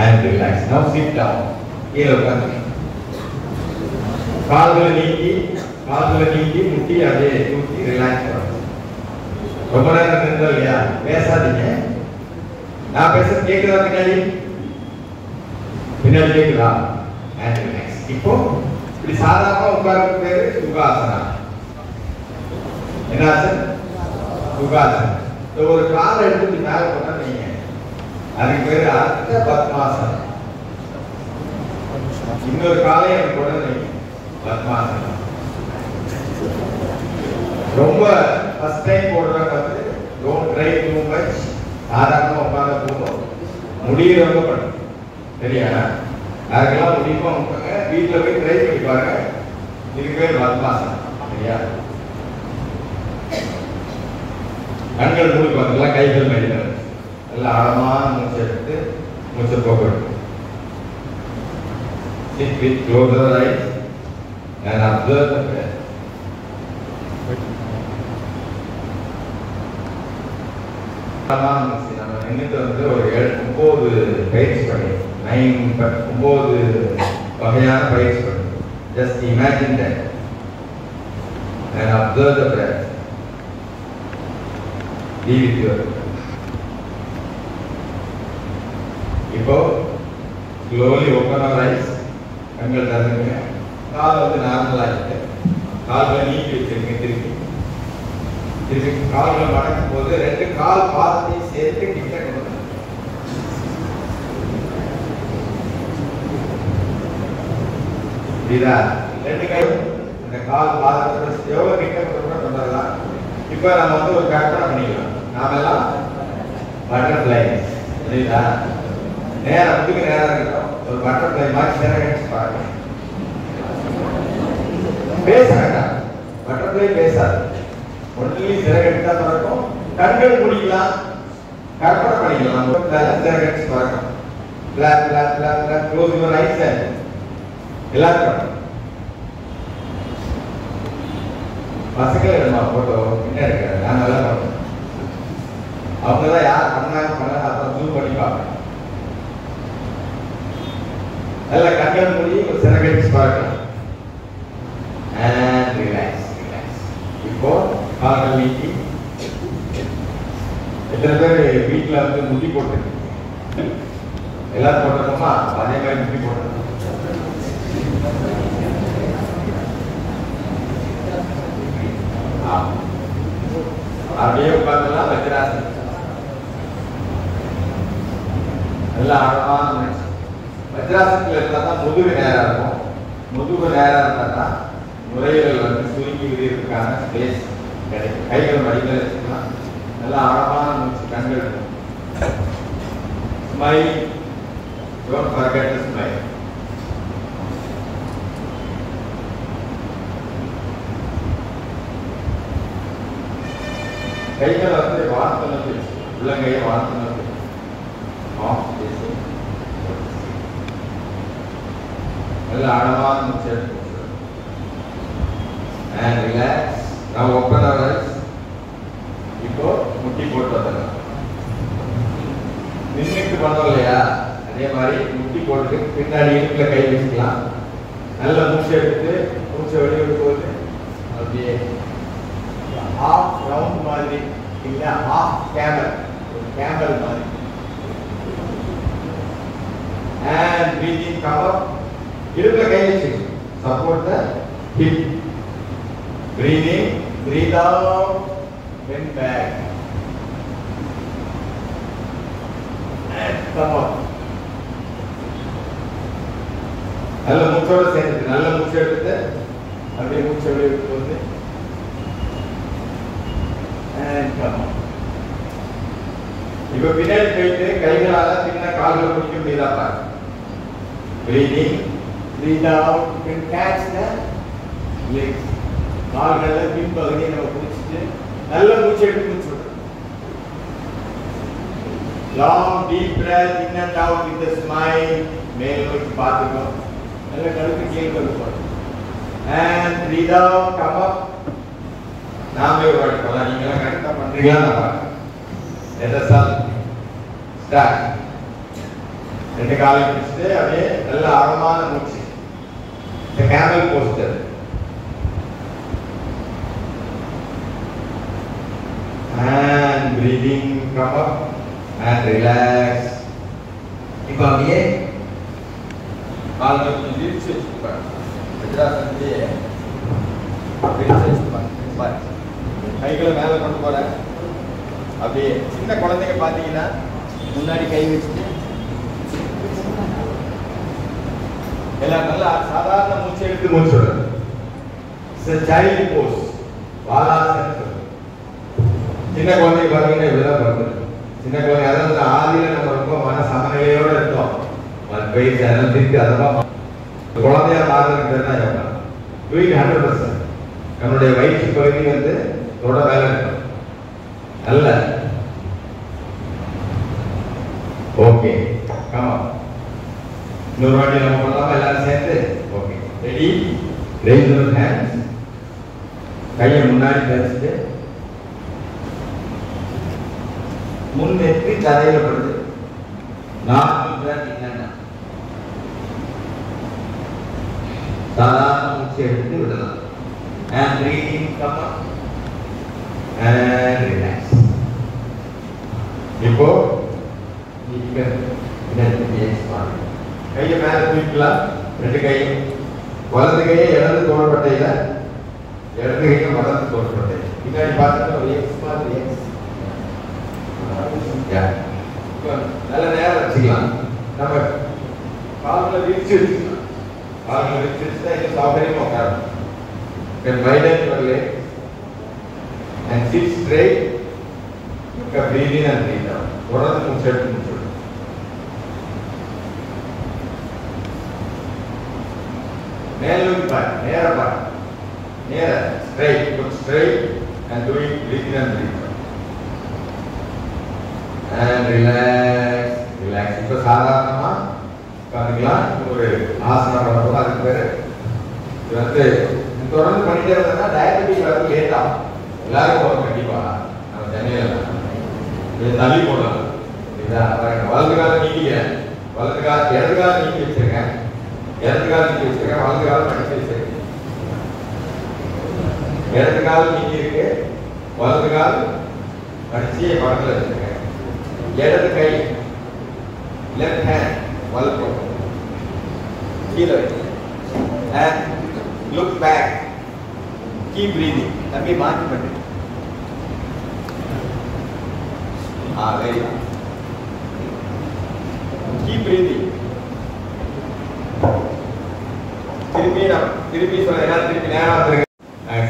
Speaker 3: and relax. Now sit down. கீழே உட்காருங்க. கால்களை நீட்டி முட்டி அப்படியே தூக்கி ரிலாக்ஸ் பண்ணுங்க. ரொம்ப நேரம் நின்றோம் இல்லையா? பேசாதீங்க. நான் பேசுறது கேட்குதா? பின்னாடி கேட்குதா? And relax. இப்போ இப்படி சாதாரணமா உட்கார்றது பேரு சுகாசனா. என்ன ஆசன்? சுகாசனா. ஒரு காலை எடுத்து மேல போட்டா நீங்க அதுக்கு பேரு அர்த்த பத்மாசனம். இன்னொரு காலையை போட நீங்க பத்மாசனம். ரொம்ப ஃபர்ஸ்ட் டைம் போடுறவங்க வந்து டோன்ட் ட்ரை டூ மச். சாதாரணமா உட்கார்ந்து போதும். முடியறவங்க பண்ணுங்க. சரியா? யாருக்கெல்லாம் முடியுமோ அவங்க வீட்டில் போய் ட்ரை பண்ணி பாருங்க. இதுக்கு பேர் பத்மாசனம். சரியா? கண்கள் மூடி பார்த்துக்கலாம். கைகள் மேடிகள் எல்லாம் ஆழமான மூச்சு எடுத்து மூச்சை போக்கணும். Sit with closed eyes and observe the breath. நம்ம நின்றுட்டு வந்து ஒரு 9 பயிற்சி பண்ணி 9 வகையான பயிற்சி பண்ணி just imagine that and observe the breath. Be with your breath. இப்போ slowly open our eyes. கண்கள் திறந்துங்க. கால் வந்து நார்மலா இருக்கு. கால்களை நீட்டி வச்சிருங்க. திருப்பி கால்களை மடக்கும் போது 2 கால் பாதத்தையும் சேர்த்து கிட்ட கொண்டு வந்து புரியுதா? 2 கை இந்த கால் பாதத்தை எவ்வளவு கிட்ட கொண்டு வந்துடலாம். இப்ப நம்ம வந்து ஒரு கற்பனை பண்ணிக்கலாம். நாம எல்லாம் பட்டர்ஃப்ளை. புரியுதா? நேரம் முதுகு நேரம் இருக்கட்டும். ஒரு பட்டர்ஃப்ளை மாதிரி சிறகடிச்சு பாருங்க. பேச வேண்டாம். பட்டர்ஃப்ளை பேசாது. ஒன்லி சிறகடிச்சா பறக்கும். கண்கள் முடிக்கலாம். கற்பனை பண்ணிக்கலாம். சிறகடிச்சு பறக்கும். பிளாக் பிளாக் பிளாக் பிளாக் க்ளோஸ் யுவர் ஐஸ். எல்லாரும் பசங்களே நம்ம போட்டோ என்ன எடுக்கிறாங்க. நான் நல்லா பண்ணுவேன். அவங்கதான் யார் பண்ணாங்க அப்புறம் ஜூம் பண்ணி பார்ப்பேன். நல்ல கண்கள் மூடி ஒரு சிறகடிச்சு பார்க்கலாம். And relax. இப்போ கால்கள் நீட்டி. எத்தனை பேர் வீட்டில் வந்து முடி போட்டுருக்கு? எல்லாரும் போட்டிருக்கோமா? அதே மாதிரி முடி போட்டிருக்கோம். அப்படியே உட்கார்ந்துலாம் வஜ்ராசனம். நல்லா ஆழமான வஜ்ராசனத்தில் இருந்தால் தான் முதுகு நேரம் இருக்கும். முதுகு நேரம் இருந்தால் தான் நுரையீரல் வந்து சுருங்கி விடுறதுக்கான ஸ்பேஸ் கிடைக்கும். கைகள் மடிகள் வச்சுக்கலாம். நல்லா ஆழமான மூச்சு. கண்கள் smile. Don't forget to smile. கைகளை வந்து வார்த்தை நோக்கி உள்ளங்கையை வார்த்தை நோக்கி ஆஃப் பேசி நல்ல ஆழமான மூச்சு எடுத்து and relax. Now open our eyes. இப்போ முட்டி போட்டு வரலாம். நின்னுட்டு பண்ணோம் இல்லையா, அதே மாதிரி முட்டி போட்டு பின்னாடி இடுப்புல கை வச்சுக்கலாம். நல்ல மூச்சு எடுத்து மூச்சை வெளியே விடும்போது அப்படியே ஹாஃப் ரவுண்ட் மாதிரி இல்ல ஹாஃப் கேமல் மாதிரி. And breathing come up. இடுப்புல கை வச்சு support the hip. Breathe in, breathe out, bend back. And come up. நல்ல மூச்சோட சேர்ந்து நல்ல மூச்சு எடுத்து அப்படியே மூச்சு வெளியே விட்டு and come up. இப்போ பின்னாடி போயிட்டு கைகளால பின்ன கால்களை பிடிக்க முடியுதா பாரு. Breathe in, breathe out, you can catch the legs. கால்களை பின்பகுதியை நம்ம பிடிச்சிட்டு நல்ல மூச்சு எடுத்து மூச்சு விடுறோம். Long deep breath in and out with a smile. மேல் நோக்கி பார்த்துக்கணும். நல்ல கழுத்து கீழே கொடுப்போம். And breathe out, come up. நாமே ஒரு வாட்டி போலாம். நீங்களாம் கரெக்டாக பண்ணுறீங்களா? நான் பார்க்குறேன். Let us all start. ரெண்டு காலை பிடிச்சிட்டு அப்படியே நல்ல ஆழமான மூச்சு. The camel posture. And breathing, come up and relax. இப்போ அப்படியே கால்களை கொஞ்சம் விரிச்சு வச்சுப்பாங்க. வஜ்ராசனத்தையே விரிச்சு வச்சுப்பாங்க. கைகளை மேலே கொண்டு போகிறேன். அப்படியே சின்ன குழந்தைங்க பார்த்தீங்கன்னா முன்னாடி கை வச்சுட்டு எல்லாம் நல்லா சாதாரண மூச்சு எடுத்து மூச்சு விடுறது. சைல்ட் போஸ் வாலாசனம். சின்ன குழந்தை பார்த்தீங்கன்னா இப்படிதான் பண்ணுறது. சின்ன குழந்தை அதாவது ஆதியில் நம்ம ரொம்ப மன சமநிலையோடு இருந்தோம். பயிற்சி அதெல்லாம் திருப்பி அதெல்லாம் குழந்தையா மாறுறதுக்கு தான் கேட்கலாம். டூயிங் 100%. நம்மளுடைய வயிற்று பகுதி வந்து தொட வேலை இருக்கும். நல்ல ஓகே ஆமா இன்னொரு வாட்டி நம்ம பண்ணலாமா எல்லாரும் சேர்ந்து? Okay ready. Raise your hands. கையை முன்னாடி வச்சுட்டு முன் நெற்றி தரையில படுது. நார்மல் பிரெத் என்னன்னா சாதாரண மூச்சு எடுத்து விடலாம். And breathing come up and relax. இப்போ நீங்க இந்த எக்ஸ்பாண்ட் கையை மேல தூக்கலாம். ரெண்டு கையும் வலது கையை இடது தோள்பட்டையில, இடது கையை வலது தோள்பட்டை பின்னாடி பார்த்துட்டு ஒரு எக்ஸ் மாதிரி எக்ஸ். நல்ல நேரம் வச்சுக்கலாம். நம்ம கால்களை விரிச்சு வச்சுக்கலாம். கால்களை விரிச்சு வச்சுட்டா இன்னும் சௌகரியமா உட்காரும். Widen your leg and sit straight. Breathe in and breathe out. தொடர்ந்து மூச்சு எடுத்து மூச்சு விடு. மேல் நோக்கி பாரு, நேரா பாரு, நேரா straight, look straight and do it. Breathe in and breathe out. And relax, relax. இப்போ சாதாரணமா உட்காந்துக்கலாம். ஒரு ஆசனம் பண்ணும்போது அதுக்கு பேரு இது வந்து தொடர்ந்து பண்ணிட்டே இருந்தா டயபெட்டிக் வரது லேட் ஆகும். எல்லாருக்கும் வரும் கண்டிப்பா. நம்ம சென்னையில இதை தள்ளி போடலாம். வலது காலம் நீக்கிக்கிறேன், வலது காலம் இடது காலம் நீக்கி வச்சிருக்கேன், இடது காலம் நீக்கி வச்சிருக்கேன், வலது காலம் படிச்சு வச்சிருக்கேன். இடது காலம் நீக்கி இருக்கு, வலது காலம் படிச்சு படத்துல வச்சிருக்கேன். இடது கை லெஃப்ட் ஹேண்ட் வலது பக்கம் கீழே வைக்கிறேன். And look back. Keep breathing. தம்பி மாற்றி பண்ணு. very good. Keep breathing. திருப்பி சொல்ல திருப்பி நேரம் வந்துருங்க.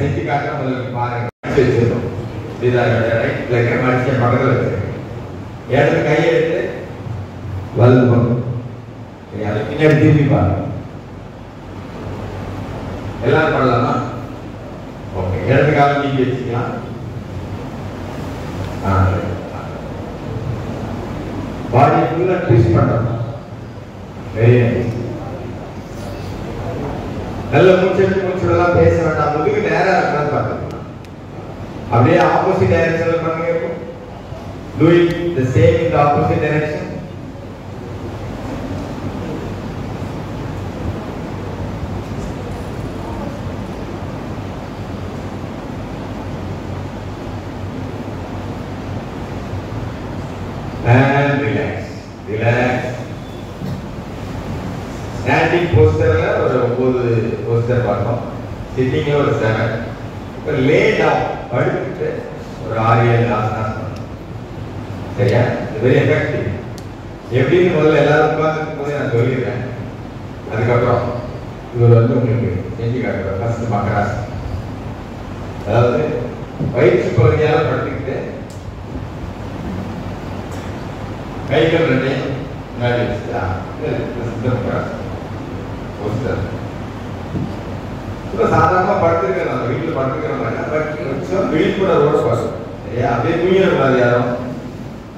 Speaker 3: செஞ்சு காட்டுற முதல்ல பாருங்க. வச்சிருக்கோம். ரைட் லெக்க மடிச்சு பக்கத்தில் வச்சிருக்கேன். இடது கையை எடுத்து வலது பக்கம் அது பின்னாடி திருப்பி பாருங்க. எல்லாரும் பண்ணலாமா? ஓகே. இடது காலம் நீக்கி வச்சுக்கலாம். பாடி ஃபுல்லா ட்விஸ்ட் பண்றோம். Very nice. நல்ல மூச்செல்லாம் பேச வேண்டாம். முதுகு நேரா இருக்கான்னு பார்த்துக்கலாம். அப்படியே ஆப்போசிட் டைரக்ஷன்ல பண்ணுங்க. Doing the same in the opposite direction. And relax. Standing posture ஒரு 9 posture பார்த்தோம். Sitting ஒரு 7. இப்போ lay down படுத்துட்டு ஒரு 6-7 ஆசனம். சரியா? Very effective. எப்படின்னு முதல்ல எல்லாரும் உட்கார்ந்து போது நான் சொல்லிடுறேன். அதுக்கப்புறம் இவர் வந்து உங்களுக்கு செஞ்சு காட்டுறேன். ஃபர்ஸ்ட் மகராஸ், அதாவது வயிற்று பகுதியால் படுத்துக்கிட்டு கைகள் ரெண்டையும் முன்னாடி வச்சுட்டா மகராஸ். இப்போ சாதாரணமாக படுத்துருக்கேன். நான் வீட்டில் படுத்துக்கிறேன். பட் விழிப்புணர்வோட பார்க்கணும். சரியா? அப்படியே தூங்கிடக்கூடாது யாரும்.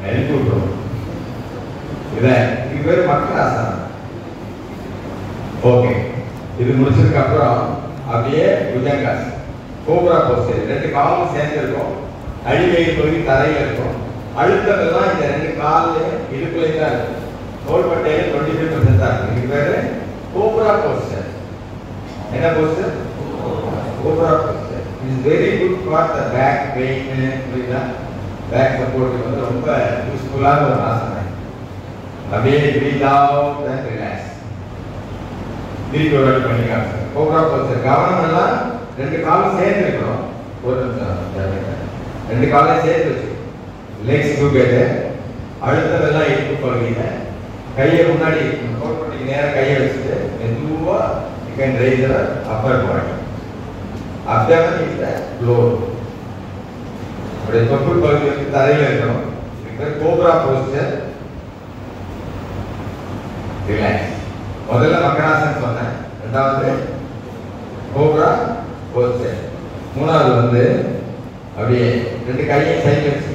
Speaker 3: எழுப்பி விட்டுரும். இது பேர் மகராசனம். ஓகே, இது முடிச்சதுக்கு அப்புறம் அப்படியே புஜங்காஸ், கோப்ரா போஸ்டர். 2 காலும் சேர்ந்து இருக்கும். அடிவயிறு பகுதி தரையில இருக்கும். அழுத்தம் எல்லாம் இந்த 2 காலையும் இடுப்புலையும் தான் இருக்கும். தோள்பட்டையில 25% தான் இருக்கு. இது பேரு கோப்ரா போஸ்டர். என்ன posture? Cobra posture. Is very good for the back pain. புரியுதா? பேக் சப்போர்ட் வந்து ரொம்ப யூஸ்ஃபுல்லான ஒரு ஆசனம். அப்படியே பிரீத் அவுட் அண்ட் ரிலாக்ஸ். திருப்பி ஒரு வாட்டி பண்ணிக்காங்க. Cobra posture. கவனம் எல்லாம் 2 காலும் சேர்ந்து இருக்கணும். ஒரு நிமிஷம். 2 காலையும் சேர்த்து வச்சு லெக்ஸ் டுகெதர். அழுத்தம் எல்லாம் இடுப்பு பகுதியில. கையை முன்னாடி தோள்பட்டைக்கு நேரம் கையை வச்சுட்டு மெதுவா you can raise the upper body. Abdomen is the floor. அப்படியே தொப்புள் பகுதி வந்து தரையில இருக்கணும். இது கோப்ரா போஸ்டர். ரிலாக்ஸ். முதல்ல மகராசன் சொன்னேன். இரண்டாவது கோப்ரா போஸ்டர். மூணாவது வந்து அப்படியே 2 கையை சைடு வச்சு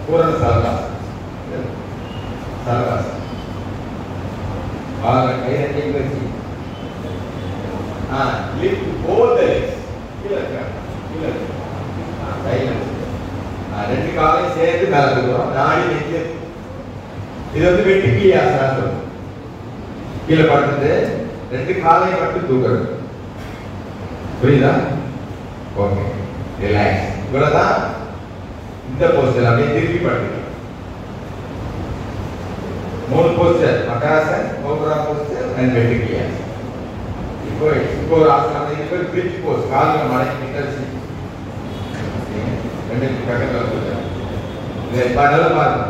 Speaker 3: பூரண சலவாசம். கை ரெண்டையும் வச்சு lift both the legs. கீழே கையில 2 காலையும் சேர்த்து மேல தூக்குறோம். நாடி நெஞ்சு. இது வந்து வெட்டிக்கி ஆசனம் சொல்லுவோம். கீழே படுத்துட்டு 2 காலையும் மட்டும் தூக்குறது. புரியுதா? Okay, relax. இவ்வளவுதான் இந்த போஸ்டர். அப்படியே திருப்பி படுத்துக்கலாம். 3 poster: Magarasan, cobra poster and வெட்டிக்கி ஆசனம். இப்போ ஒரு ஆசனம். இது பேர் பிரிட்ஜ் போஸ். கால்களை மடக்கிட்டு ரெண்டு பக்கத்துல வச்சுருக்கேன். இதை நல்லா பாருங்க.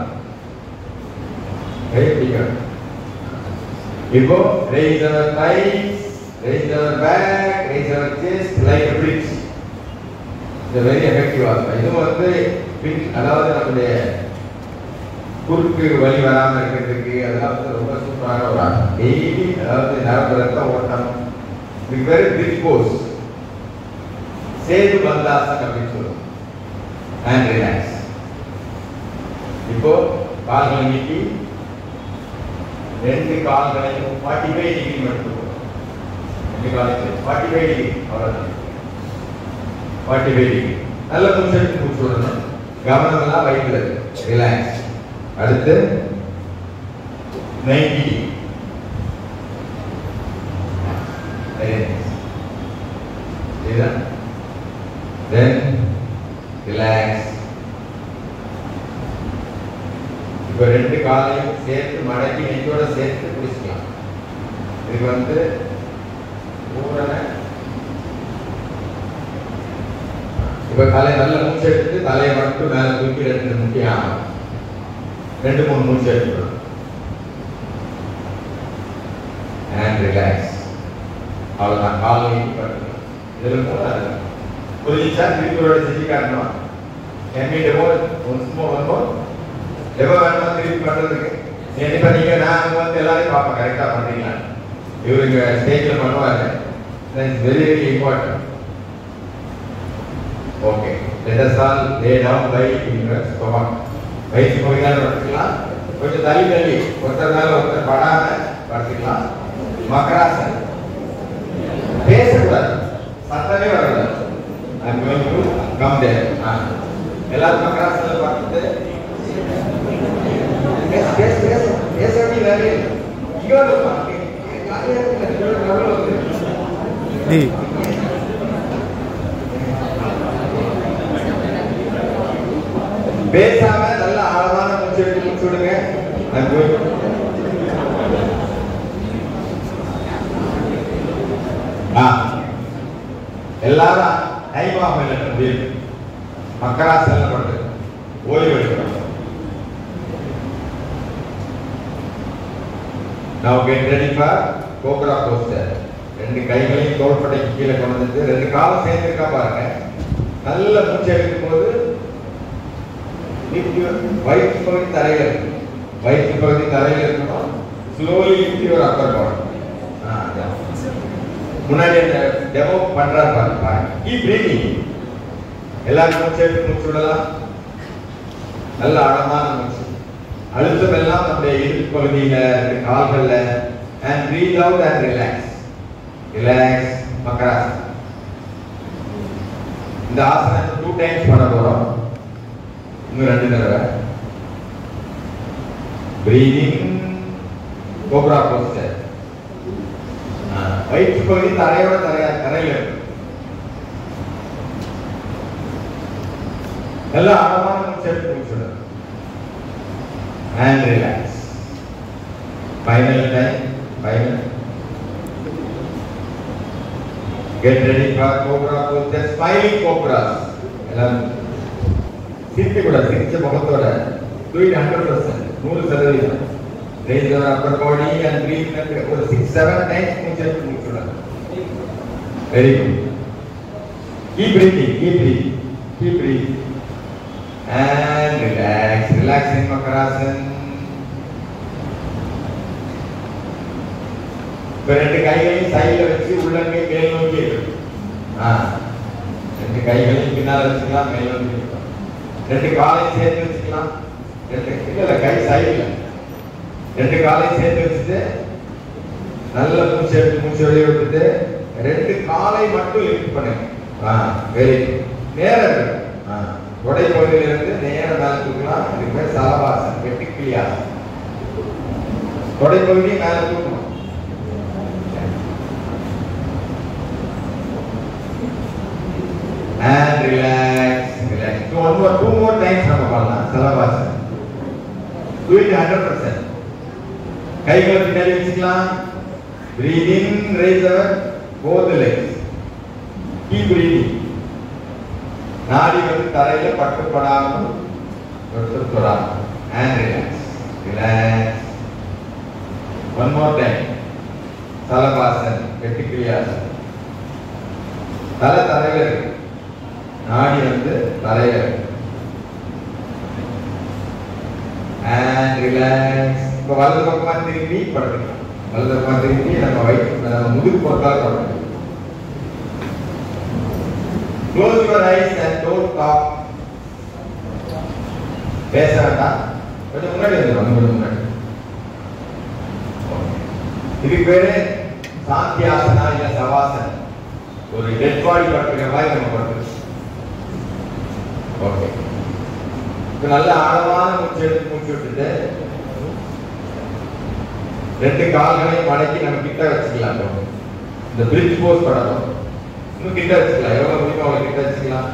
Speaker 3: கை பிடிக்கணும். இப்போ raise our thighs, raise our back, raise our chest like a bridge. இது very effective ஆகும். இது வந்து அதாவது நம்முடைய குறுக்கு வலி வராமல் இருக்கிறதுக்கு அதெல்லாம் வந்து ரொம்ப சூப்பரான ஒரு ஆகும். டெய்லி அதாவது நரம்பு ரத்த ஓட்டம். இதுக்கு பேரு பிரிட்ஜ் போஸ். சேது பந்தாசன் அப்படின்னு சொல்லுவோம். And relax. இப்போ கால்களை நீட்டி 2 கால்களையும் 45 டிகிரி மட்டும் 2 காலையும் 45 டிகிரி. அவ்வளவுதான். 45 டிகிரி. நல்ல மூச்செடுத்து மூச்சு விடணும். கவனம் எல்லாம் வயிற்றுல இருக்கு. ரிலாக்ஸ். அடுத்து 90 டிகிரி. Then relax. இப்போ 2 காலையும் சேர்த்து மடக்கி நெஞ்சோட சேர்த்து பிடிச்சிக்கலாம். இதுக்கு வந்து பூரண. இப்போ காலை நல்ல மூச்சு எடுத்து தலையை மட்டும் மேலே தூக்கி 2 முக்கியம் 2-3 மூச்சு எடுத்துக்கணும். And relax. அவ்வளோதான். கால் நீட்டி படுத்துக்கலாம். இதில் மூணாவது புரிஞ்சுச்சா? திருப்பியோட செஞ்சு காட்டணும். என் டெமோ ஒன்மோ எப்போ வேணுமா திருப்பி பண்ணுறதுக்கு இப்போ நீங்கள் நான் வந்து எல்லாரையும் பார்ப்பேன் கரெக்டாக பண்ணுறீங்களா. இவருக்கு ஸ்டேஜில் பண்ணுவாங்க. Very very important. Okay. Let us all lay down by in your stomach. வயிற்று பகுதியால் படுத்துக்கலாம். கொஞ்சம் தள்ளி தள்ளி ஒருத்தர் மேல ஒருத்தர் படாம படுத்துக்கலாம். மக்கராசன். பேசக்கூடாது, சத்தமே வரக்கூடாது. I'm going to come there. எல்லாரும் மக்கராசன்ல படுத்துட்டு பேச வேண்டிய இங்க பேசாம நல்ல ஆழமான மூச்சு எடுத்து மூச்சு விடுங்க. எல்லாரும் டைம் ஆஃப் இல்லை மக்கராசன்ல படுத்து ஓய்வு எடுக்கணும். Now get ready for cobra posture. ரெண்டு கைகளையும் தோள்பட்டைக்கு கீழே கொண்டு வந்து ரெண்டு காலம் சேர்ந்துருக்கா பாருங்க. நல்ல மூச்சு எடுக்கும் போது வயிற்று பகுதி தரையில இருக்கு, வயிற்று பகுதி தரையில இருக்கணும். ஸ்லோலி லிஃப்ட் யுவர் அப்பர் பாடி. முன்னாடி அந்த டெமோ பண்றாரு பாருங்க. Keep breathing. எல்லாரும் மூச்சு எடுத்து மூச்சு விடலாம். நல்ல ஆழமான மூச்சு. அழுத்தம் எல்லாம் நம்முடைய இடுப்பு பகுதியில, கால்கள்ல. and breathe out and relax. Relax. மக்கராசன். இந்த ஆசனத்தை 2 times பண்ண போறோம். இன்னும் 2 தடவை. breathing cobra posture. வயிற்று பகுதி தரையோட தரையில இருக்கு. நல்ல ஆழமான மூச்சு எடுத்து மூச்சு விடணும். and relax. Final time. Final. Get ready for cobra posture. Smiling cobras. எல்லாம் சிரிக்க கூடாது, சிரிச்ச முகத்தோட. Do it 100%. 100%. Raise your upper body and breathe ஒரு 6-7 times மூச்சு எடுத்து மூச்சு விடணும். Very good. Keep breathing. Keep breathing. Keep breathing. And relax. Relax in Makarasan. ரெண்டு கைகளையும் சைடுல வச்சு உள்ளங்கை மேல் நோக்கி இருக்கணும். ரெண்டு கைகளையும் பின்னால் வச்சுக்கலாம், மேல் நோக்கி இருக்கணும். ரெண்டு காலையும் சேர்த்து வச்சுக்கலாம். இல்ல கை சைடுல ரெண்டு காலையும் சேர்த்து வச்சுட்டு நல்ல மூச்சு எடுத்து மூச்சு வெளியே விட்டுட்டு ரெண்டு காலை மட்டும் லிஃப்ட் பண்ணுங்க. வெரி நேரம் தொடை பகுதியில இருந்து நேரம் மேல தூக்கலாம். இதுக்கு பேர் சலபாசன், வெட்டிக்கிளியாசன். தொடை பகுதியை மேல தூக்கணும். and relax. Relax. So two more times நம்ம பண்ணலாம் சலபாசன். Do it 100%. கைகளை பின்னாடி வச்சுக்கலாம். Breathe in, raise our both legs. Keep breathing. நாடி வந்து தரையில பட்டுப்படாமல் தொடாமல். And relax. Relax. One more time. சலபாசன், வெட்டிக்கிளியாசன். தலை தரையில இருக்கு, நாடி வந்து தரையில இருக்கு. And relax. இப்போ வலது பக்கமா திரும்பி படுத்துக்கலாம். வலது பக்கமா திரும்பி நம்ம முதுகு பொறுத்தால் படுத்துக்கலாம். Close your eyes and don't talk. பேச வேண்டாம். கொஞ்சம் முன்னாடி வந்துடும், கொஞ்சம் முன்னாடி. இதுக்கு பேரு சாந்தியாசனா இல்ல சவாசன். ஒரு டெட் பாடி படுத்துக்கிற மாதிரி நம்ம படுத்துக்கலாம். ஓகே. இப்போ நல்ல ஆழமான மூச்சு எடுத்து மூச்சு விட்டுட்டு ரெண்டு கால்களையும் மடக்கி நம்ம கிட்ட வச்சுக்கலாம். இந்த பிரிட்ஜ் போஸ் பண்ணணும். இன்னும் கிட்ட வச்சுக்கலாம், எவ்வளவு முடியுமோ அவ்வளவு கிட்ட வச்சுக்கலாம்.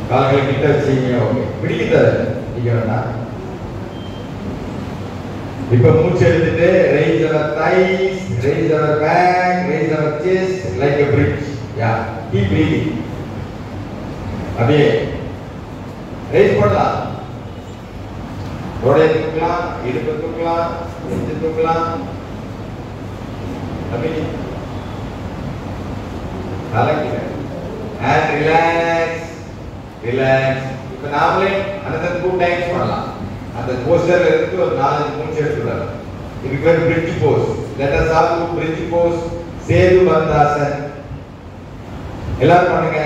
Speaker 3: கால்களை கிட்ட வச்சீங்க. ஓகே, பிடிக்கிறது நீங்க வேண்டாம். இப்ப மூச்சு எடுத்துட்டு raise our thighs, raise our back, raise our chest like a bridge. Yeah, keep breathing. அப்படியே raise பண்ணலாம். தொடையை தூக்கலாம், இடுப்பை தூக்கலாம், நெஞ்சை தூக்கலாம். அப்படியே கலக்கிட. And relax. Relax. இப்ப நாமளே another 2 times பண்ணலாம். அந்த போஸ்டர்ல இருந்து ஒரு 4 மூச்சு எடுத்துக்கலாம். இதுக்கு பேர் bridge pose. Let us all do bridge pose. Setu பந்தாசன். எல்லாரும் பண்ணுங்க.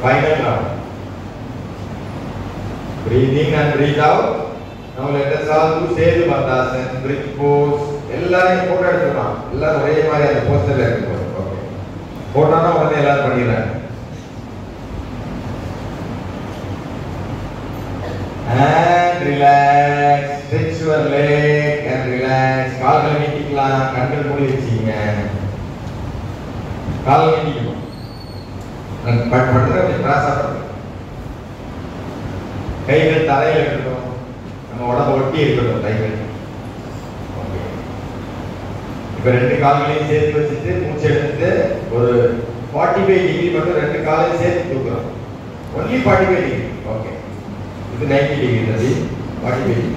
Speaker 3: final round. Breathe in and breathe out. Now let us all do Sedu Bandhasan, bridge pose. எல்லாரையும் போட்டோ எடுத்துக்கலாம். எல்லாரும் ஒரே மாதிரி அந்த போஸ்டர்ல இருக்கு. ஓகே. போட்டோனா உடனே எல்லாரும் பண்ணிடுறாங்க. And relax. Stretch your leg and relax. கால்களை நீட்டிக்கலாம். கண்கள் மூடி வச்சீங்க. கால்களை நீட்டிக்கணும். பண்றது அப்படி கிராஸா பண்ணுங்க. கைகள் தரையில் இருக்கட்டும். நம்ம உடம்பு ஒட்டி இருக்கட்டும் கைகள். இப்போ ரெண்டு கால்களையும் சேர்த்து வச்சுட்டு மூச்சு எடுத்துட்டு ஒரு 45 டிகிரி மட்டும் ரெண்டு காலையும் சேர்த்து தூக்குறோம். Only 45 degree. ஓகே. இது 90 டிகிரி தம்பி. 45 டிகிரி.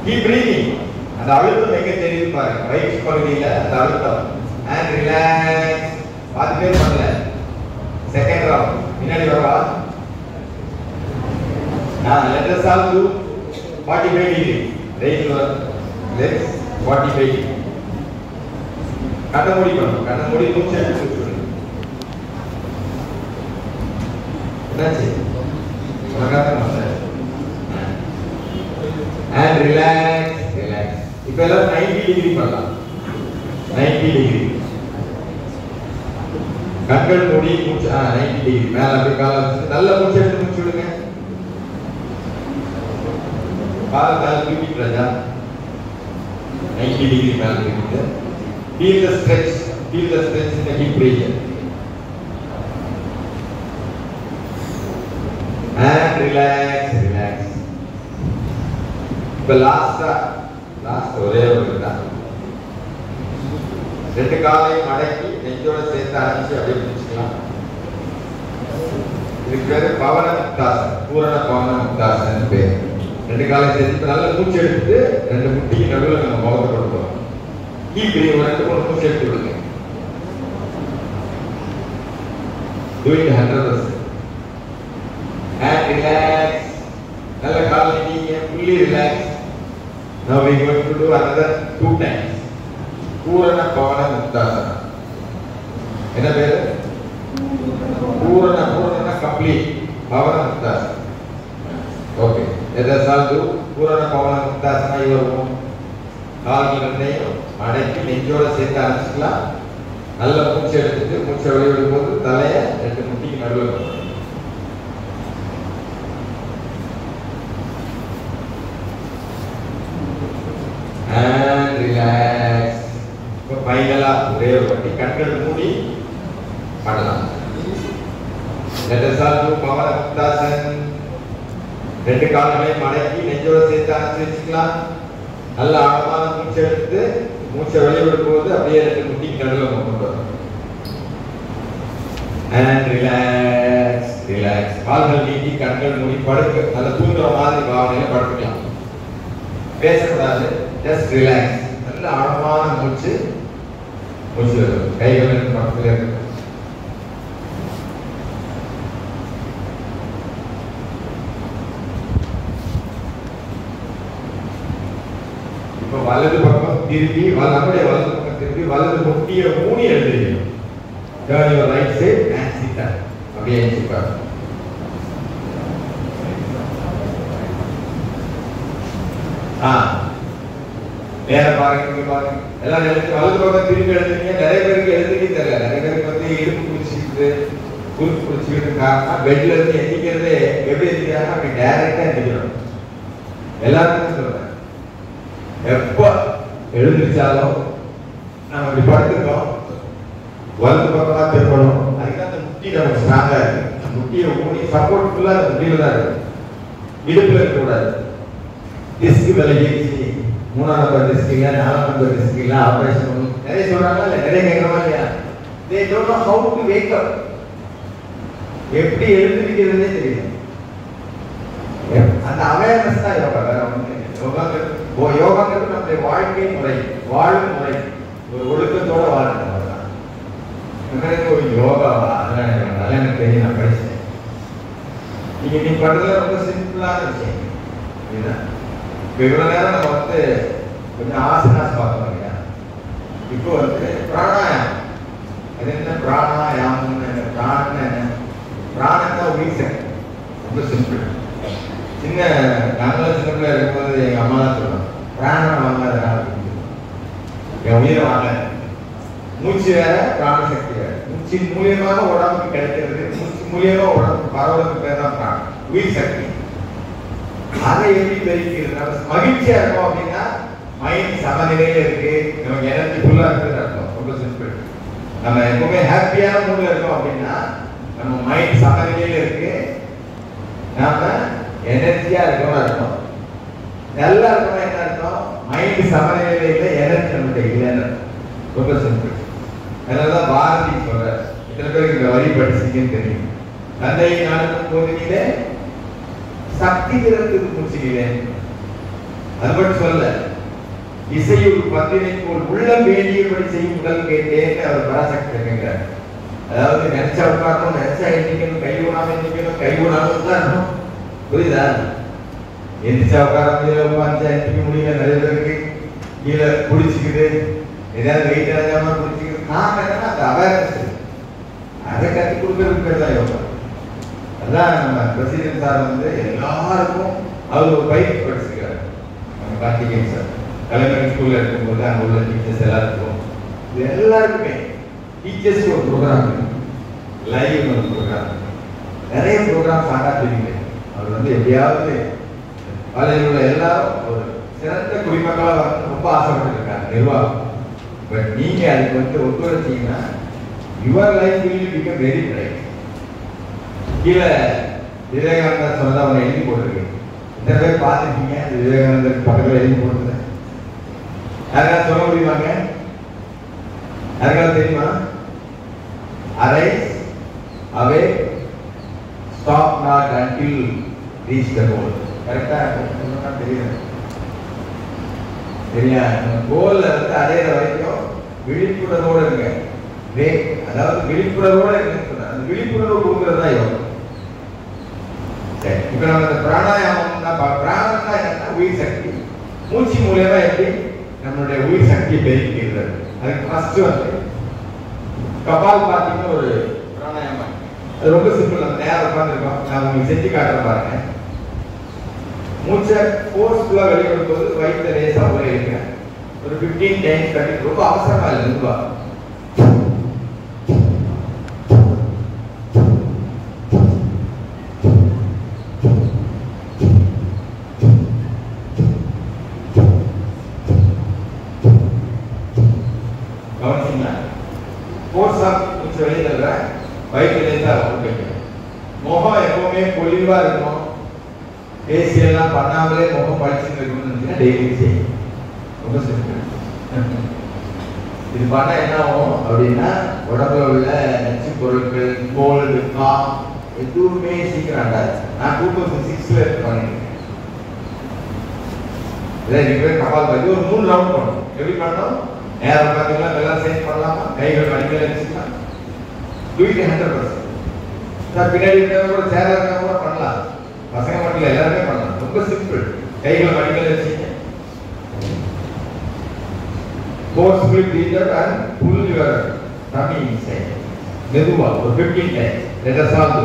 Speaker 3: Keep breathing. அந்த அழுத்தம் எங்க தெரியுது பாருங்க. வயிற்று பகுதியில் அந்த அழுத்தம். And relax. பாதி பேர் பண்ணல. Second round. பின்னாடி வரவா? Let us all do 45 degree. Raise your legs 45 degree. கண்ண மூடி பண்ணணும். கண்ண மூடி மூச்சு எடுத்து விடுங்க. என்னாச்சு? உனக்காக பண்ணல. And relax, relax. இப்போ எல்லாம் 90 டிகிரி பண்ணலாம். 90 டிகிரி. கண்கள் மூடி மூச்சு 90 டிகிரி. மேல அப்படியே காலை வச்சு நல்ல மூச்சு எடுத்து மூச்சு விடுங்க. கால் மேல தூக்கி ராஜா 90 டிகிரி மேல தூக்கிட்டு feel the stretch in the hip region and relax. இப்ப லாஸ்ட் ஒரே ஒரு தான். ரெண்டு காலையும் மடக்கி நெஞ்சோட சேர்த்து அணைச்சு அப்படியே பிடிச்சுக்கலாம். இதுக்கு பேரு பவன முக்தாசன், பூரண பவன முக்தாசன் பேர். ரெண்டு காலையும் சேர்த்து நல்ல மூச்சு எடுத்துட்டு ரெண்டு முட்டிக்கு நடுவில் நம்ம முகத்தை கொடுப்போம். இப்படி ஒரு 2-3 மூச்சு எடுத்து விடுங்க. doing 100%. And relax. நல்ல கால் நீங்க fully relax. Now we are going to do another 2 times. பூரண பவன முக்தாசனா. என்ன பேரு? பூரண complete பவன முக்தாசனா. Okay. Let us all do பூரண பவன முக்தாசனா. இவரும் கால்கள் ரெண்டையும் மடக்கி நெஞ்சோட சேர்த்து அணைச்சிக்கலாம். நல்ல மூச்சு எடுத்துட்டு மூச்சை வெளியிடும் போது தலையை ரெண்டு முட்டிக்கு நடுவில் and relax. இப்போ ஃபைனலா ஒரே ஒரு வாட்டி கண்கள் மூடி பண்ணலாம். Let us all do பவன முக்தாசன். ரெண்டு கால்களையும் மடக்கி நெஞ்சோட சேர்த்து அணைச்சி வச்சுக்கலாம். நல்ல ஆழமான மூச்சு எடுத்து மூச்சை வெளியிடும் போது அப்படியே ரெண்டு முட்டிக்கு நடுவில் கொண்டு வரும். And relax. கால்கள் நீட்டி கண்கள் மூடி படுக்க. நல்ல தூங்குற மாதிரி பாவனையில படுத்துக்கலாம். பேசக்கூடாது. Just relax. நல்ல ஆழமான மூச்சு கைகள் பக்கத்துல இருக்கு. இப்போ வலது பக்கம் திருப்பி நம்முடைய வலது பக்கம் திருப்பி வலது முட்டியை மூடி எழுதிக்கணும். Turn your right side and sit up. அப்படியே எழுதிப்பாரு. நேர பாருங்க பாருங்க. எல்லாம் எழுதி வலது பக்கம் திருப்பி எழுதுறீங்க. நிறைய பேருக்கு எழுதிக்கே தெரியல. நிறைய பேருக்கு வந்து இடுப்பு பிடிச்சிக்கிட்டு குறுக்கு பிடிச்சிக்கிட்டு காரணம் பெட்ல இருந்து எந்திக்கிறதே எப்படி எந்திக்கிறாங்க அப்படி டைரக்டா எந்திக்கிறோம். எல்லாருக்கும் சொல்றேன். எப்ப எழுந்திருச்சாலும் நம்ம இப்படி படுத்துக்கோம். வலது பக்கம் தான் திருப்பணும். அதுக்கு அந்த முட்டி நமக்கு ஸ்ட்ராங்கா இருக்கு. முட்டியை ஊனி சப்போர்ட் ஃபுல்லா அந்த முட்டியில தான் இருக்கு. இடுப்புல இருக்கக்கூடாது. டிஸ்க் விலகிடுச்சு. 3ஆம் நம்பர் டிஸ்க் இல்ல 4ஆம் நம்பர் டிஸ்க் இல்ல ஆபரேஷன் பண்ணி நிறைய சொல்றாங்க. இல்ல நிறைய கேட்கறமா இல்லையா? they don't know how to wake up. எப்படி எழுந்திருக்கிறதுனே தெரியல. அந்த அவேர்னஸ் தான் யோகா. யோகாங்கிறது நம்முடைய வாழ்க்கை முறை, வாழும் முறை, ஒரு ஒழுக்கத்தோட வாழணும். ஒரு யோகாவா அதெல்லாம் எனக்கு தெரியும். நான் படிச்சேன். நீ பண்றது ரொம்ப சிம்பிளான விஷயம். இவ்வளவு நேரம் நம்ம வந்து கொஞ்சம் ஆசனாஸ் பார்த்தோம் இல்லையா? இப்போ வந்து பிராணாயாமம். அது என்ன பிராணாயாமம்? பிராணம் உயிர் சக்தி. ரொம்ப சிம்பிள். சின்ன நாங்களும் சின்ன பிள்ளை இருக்கும்போது எங்க அம்மா தான் சொல்லுவாங்க, பிராணம் வாங்காதனால என் உயிரை வாங்க. மூச்சு வேற, பிராண சக்தி வேற. மூச்சு மூலியமாக உடம்புக்கு கிடைக்கிறது, மூச்சு மூலியமா உடம்புக்கு பரவலுக்கு பேர் தான் பிராணம், உயிர் சக்தி. அதை எப்படி பெருக்கிறது? மகிழ்ச்சியா இருக்கும் அப்படின்னா மைண்ட் சமநிலையில இருக்கு, நமக்கு எனர்ஜி ஃபுல்லா இருக்குன்னு அர்த்தம். ரொம்ப சிம்பிள். நம்ம எப்பவுமே ஹாப்பியான மூட்ல இருக்கோம் அப்படின்னா நம்ம மைண்ட் சமநிலையில இருக்கு, நாம எனர்ஜியா இருக்கோம்னு அர்த்தம். நல்லா இருக்கணும் என்ன அர்த்தம்? மைண்ட் சமநிலையில இல்லை, எனர்ஜி நம்மகிட்ட இல்லைன்னு. ரொம்ப சிம்பிள். அதனாலதான் பாரதி சொல்ற, இத்தனை பேருக்கு இந்த வரி படிச்சீங்கன்னு தெரியும். தந்தையை நாளுக்கும் போதிலே சக்தி திறத்துக்கு முடிச்சுக்கிறேன். அது மட்டும் சொல்ல, இசையுள் பந்தினை போல் உள்ளம் வேண்டியபடி செய்யும் உடல் கேட்டேன்னு அவர் பராசக்தி இருக்கிறார். அதாவது நினைச்சா உட்காரணும், நினைச்சா எண்ணிக்கணும், கை ஊனாம எண்ணிக்கணும், கை ஊனாம உட்காரணும். புரியுதா? எந்திரிச்சா உட்கார முடியல, உட்கார்ந்தா எண்ணிக்க முடியல. நிறைய பேருக்கு கீழே குடிச்சுக்குது, ஏதாவது வெயிட் இறங்காம குடிச்சுக்குது. நான் என்னன்னா அந்த அவேர்னஸ், அதை கட்டி கொடுக்கறதுக்கு பேர் தான் யோகா. அதான் நம்ம பிரசிடென்ட் சார் வந்து எல்லாருக்கும் அவர் ஒரு பயிற்சி படிச்சிருக்காரு. நம்ம கார்த்திகேயன் சார் கலைஞர் ஸ்கூல்ல இருக்கும்போது அங்கே உள்ள டீச்சர்ஸ் எல்லாருக்கும், இது எல்லாருக்குமே டீச்சர்ஸ் ஒரு ப்ரோக்ராம், லைவ் ஒரு ப்ரோக்ராம், நிறைய ப்ரோக்ராம் ஆண்டா தெரியுங்க. அவர் வந்து எப்படியாவது காலேஜில் உள்ள எல்லாரும் ஒரு சிறந்த குடிமக்களாக வந்து ரொம்ப ஆசைப்பட்டு இருக்காங்க நிர்வாகம். பட் நீங்க அதுக்கு வந்து ஒத்துழைச்சீங்கன்னா your life will become very bright. கீழே விவேகானந்தர் சொன்னதை அவங்க எழுதி போட்டிருக்கு. இத்தனை பேர் பார்த்துருக்கீங்க விவேகானந்தருக்கு பக்கத்தில் எழுதி போட்டுருந்தேன். யாருக்காவது சொல்ல முடியுமாங்க? யாருக்காவது தெரியுமா? Arise, awake, stop not until reach the goal. கரெக்டா தெரியும். சரியா? கோல்ல வந்து அடையிற வரைக்கும் விழிப்புணர்வோட இருங்க. அதாவது விழிப்புணர்வோட இருக்கு. அந்த விழிப்புணர்வு கொடுக்கறது தான் யோகம். சரி, இப்ப நம்ம இந்த பிராணாயாமம் தான். பிராணம்னா என்னன்னா உயிர் சக்தி. மூச்சு மூலியமா எப்படி நம்மளுடைய உயிர் சக்தியை பெருக்கிறது? அதுக்கு ஃபர்ஸ்ட் வந்து கபால் பாத்தீங்கன்னா ஒரு பிராணாயாமம். அது ரொம்ப சிம்பிள். நம்ம நேரம் உட்காந்துருக்கோம், நான் உங்களுக்கு செஞ்சு காட்டுறேன் பாருங்க. மூச்சை ஃபோர்ஸ்ஃபுல்லா வெளியிடும் போது வயிற்று லேசா உள்ள இருக்கிறேன். ஒரு 15 டைம்ஸ் கட்டி, ரொம்ப அவசரமா இல்லை, மெதுவா. முகம் எப்பவுமே பொலிவா இருக்கணும், பேசியெல்லாம் பண்ணாமலே முகம் பழிச்சுட்டு இருக்கணும்னு டெய்லி செய்யும். ரொம்ப சிம்பிள். இது பண்ண என்ன ஆகும் அப்படின்னா உடம்புல உள்ள நச்சு பொருட்கள், கோல்டு, காம் எதுவுமே சீக்கிரம் ஆகாது. நான் 2006 பண்ணிருக்கேன். கபால் பாதி ஒரு 3 ரவுண்ட் பண்ணணும். எப்படி பண்ணணும்? நேரம் பார்த்தீங்கன்னா எல்லாம் சேஞ்ச் பண்ணலாமா? கைகள் மடிக்கல வச்சுக்கலாம். Do it 100%. பின்னாடி கூட சேர கூட பண்ணலாம். பசங்க மட்டும் எல்லாருமே பண்ணலாம். ரொம்ப சிம்பிள். கைகளை மடிக்கல வச்சுங்க. Forcefully breathe out and pull your tummy inside. மெதுவா ஒரு 15 times. Let us all do.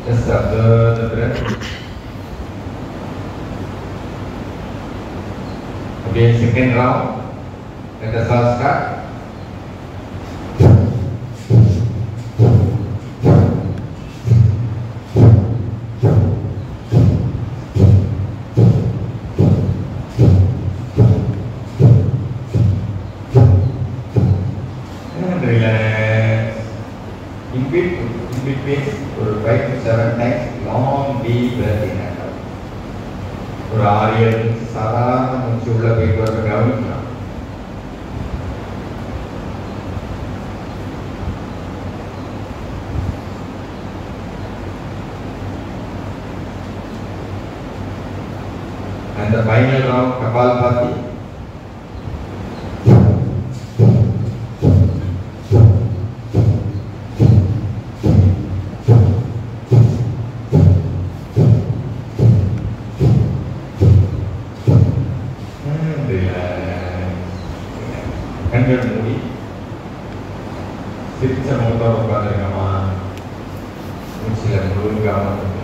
Speaker 3: Just observe the breath. Again, second round. Let us all start. And relax. In between, for 5 to 7 times, long deep breath in and out. ஒரு 6-7 நிமிஷம் சாதாரண மூச்சு உள்ள போயிட்டு வர கவனிக்கலாம். And the final round, Kapalbhati. உட்காந்துருக்கோமா, மூச்சில் முழு கவனம் இருக்கலாம்.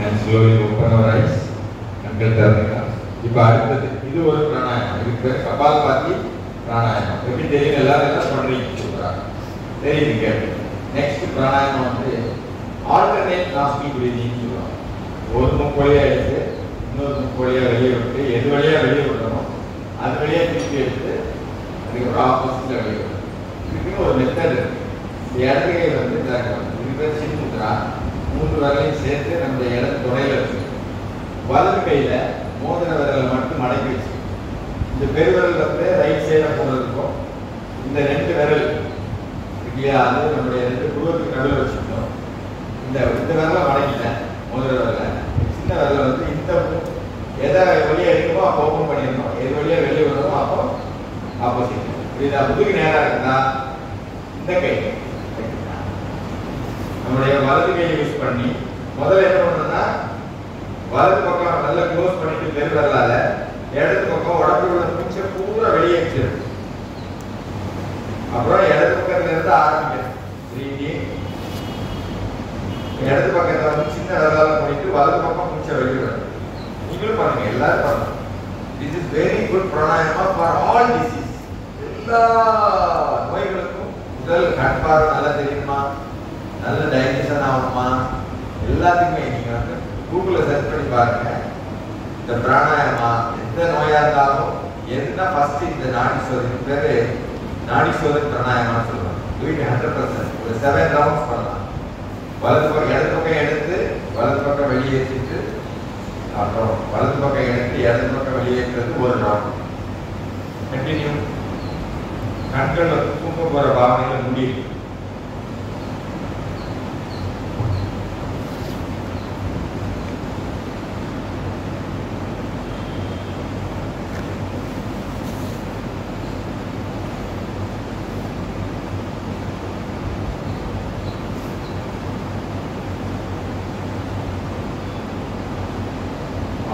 Speaker 3: And slowly open our eyes. கண்கள் திறந்துக்கலாம். இப்போ அடுத்தது இது ஒரு பிராணாயாமம். இதுக்கு பேர் கபாலபாதி பிராணாயாமம். எப்படி தெரியும்? எல்லாரும் என்ன பண்றீங்க சொல்றாங்க தெரியுங்க. நெக்ஸ்ட் பிராணாயாமம் வந்து ஆல்டர்னேட் நாஸ்டி பிரீதிங் சொல்லுவாங்க. ஒரு மூக்கு வழியா எடுத்து இன்னொரு மூக்கு வழியா வெளியே விட்டு எது வழியா வெளியே விடணும் அது வழியா திருப்பி எடுத்து அதுக்கப்புறம் ஆப்போசிட்ல வெளியே விடணும். இதுக்குன்னு ஒரு மெத்தட் இருக்கு. இந்த இடது கை வந்து இது பேர் சின்முத்ரா. 3 விரலையும் சேர்த்து நம்ம இடது தொடையில வச்சுக்கணும். வலது கையில மோதிர விரலை மட்டும் மடக்கி வச்சு இந்த பெருவிரல் வந்து ரைட் சைடா போனதுக்கும் இந்த 2 விரல் இல்லையா அது நம்மளுடைய 2 புருவத்துக்கு நடுவில் வச்சுக்கணும். இந்த விரலை மடக்கிட்டேன் மோதிர விரலை. சின்ன விரலை வந்து இந்த எதை வெளியே எடுக்கமோ அப்போ ஓப்பன் பண்ணிடணும். எது வழியா வெளியே வரணுமோ அப்போ ஆப்போசிட். இது முதுகு நேராக இருந்தா இந்த கை நம்முடைய வலது கையை யூஸ் பண்ணி முதல்ல என்ன பண்ணணும்னா வலது பக்கம் நல்லா க்ளோஸ் பண்ணிட்டு பெருவிரலால இடது பக்கம் உடம்புல உள்ள மூச்சை பூரா வெளியே வச்சிருக்கு. அப்புறம் இடது பக்கத்துல இருந்து ஆரம்பிக்கணும். இடது பக்கத்தை வந்து சின்ன விரலால பண்ணிட்டு வலது பக்கம் மூச்சை வெளியிடணும். நீங்களும் பண்ணுங்க, எல்லாரும் பண்ணணும். This is very good pranayama for all disease. எல்லா நோய்களுக்கும் உடல் கண் பார்வை நல்லா தெரியுமா, நல்ல டைஜஷன் ஆகணுமா, எல்லாத்துக்குமே நீங்க வந்து கூகுள்ல சர்ச் பண்ணி பாருங்க. இந்த பிராணாயாமா எந்த நோயா இருந்தாலும் எதுனா ஃபர்ஸ்ட் இந்த நாடி சோதனை பேரு நாடி சோதனை பிராணாயாமான்னு சொல்லுவாங்க. டூயிங் 100%. ஒரு 7 ரவுண்ட்ஸ் பண்ணலாம். வலது பக்கம் இடது பக்கம் எடுத்து வலது பக்கம் வெளியேற்றிட்டு அப்புறம் வலது பக்கம் எடுத்து இடது பக்கம் வெளியேற்றது ஒரு ரவுண்ட். கண்டினியூ. கண்கள் தூங்க போற பாவனையில முடியும்.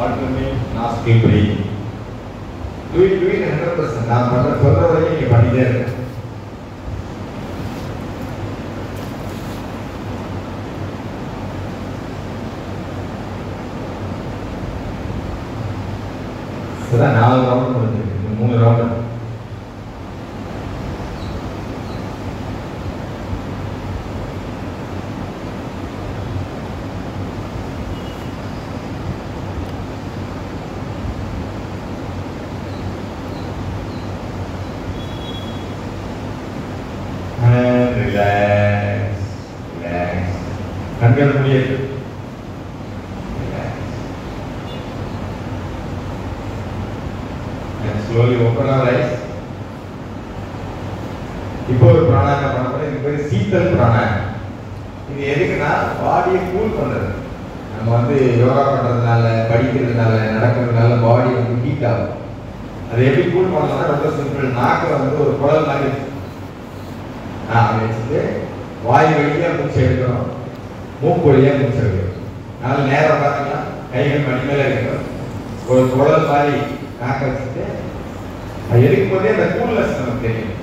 Speaker 3: Alternate nostril breathing. Do it 100%. நான் சொல்ற வரைக்கும் நீங்க பண்ணிட்டே இருங்க. சரி, 4 ரவுண்ட் முடிஞ்சிருக்கு. 3 ரவுண்ட். Relax, relax. கண்கள் மூடியது. Relax. And slowly open our eyes. இப்போ ஒரு பிராணாயாமம் பண்ண போறோம். இது பேர் சீதல் பிராணாயாமம். இது எதுக்குன்னா பாடியை கூல் பண்றது. நம்ம வந்து யோகா பண்றதுனால, படிக்கிறதுனால, நடக்கிறதுனால பாடி வந்து ஹீட் ஆகும். அதை எப்படி கூல் பண்ணலாம்னா ரொம்ப சிம்பிள். நாக்கில் வந்து ஒரு குழல் மாதிரி வச்சுட்டு வாய் வழியா மூச்சு எடுக்கணும், மூக்கு வழியா மூச்சு எடுக்கணும். அதனால நேரம் பார்த்தீங்கன்னா கைகள் மணி மேல இருக்கணும். ஒரு குழல் மாதிரி நாக்க வச்சுட்டு அது எடுக்கும் போதே அந்த கூல்னஸ் நமக்கு தெரியும்.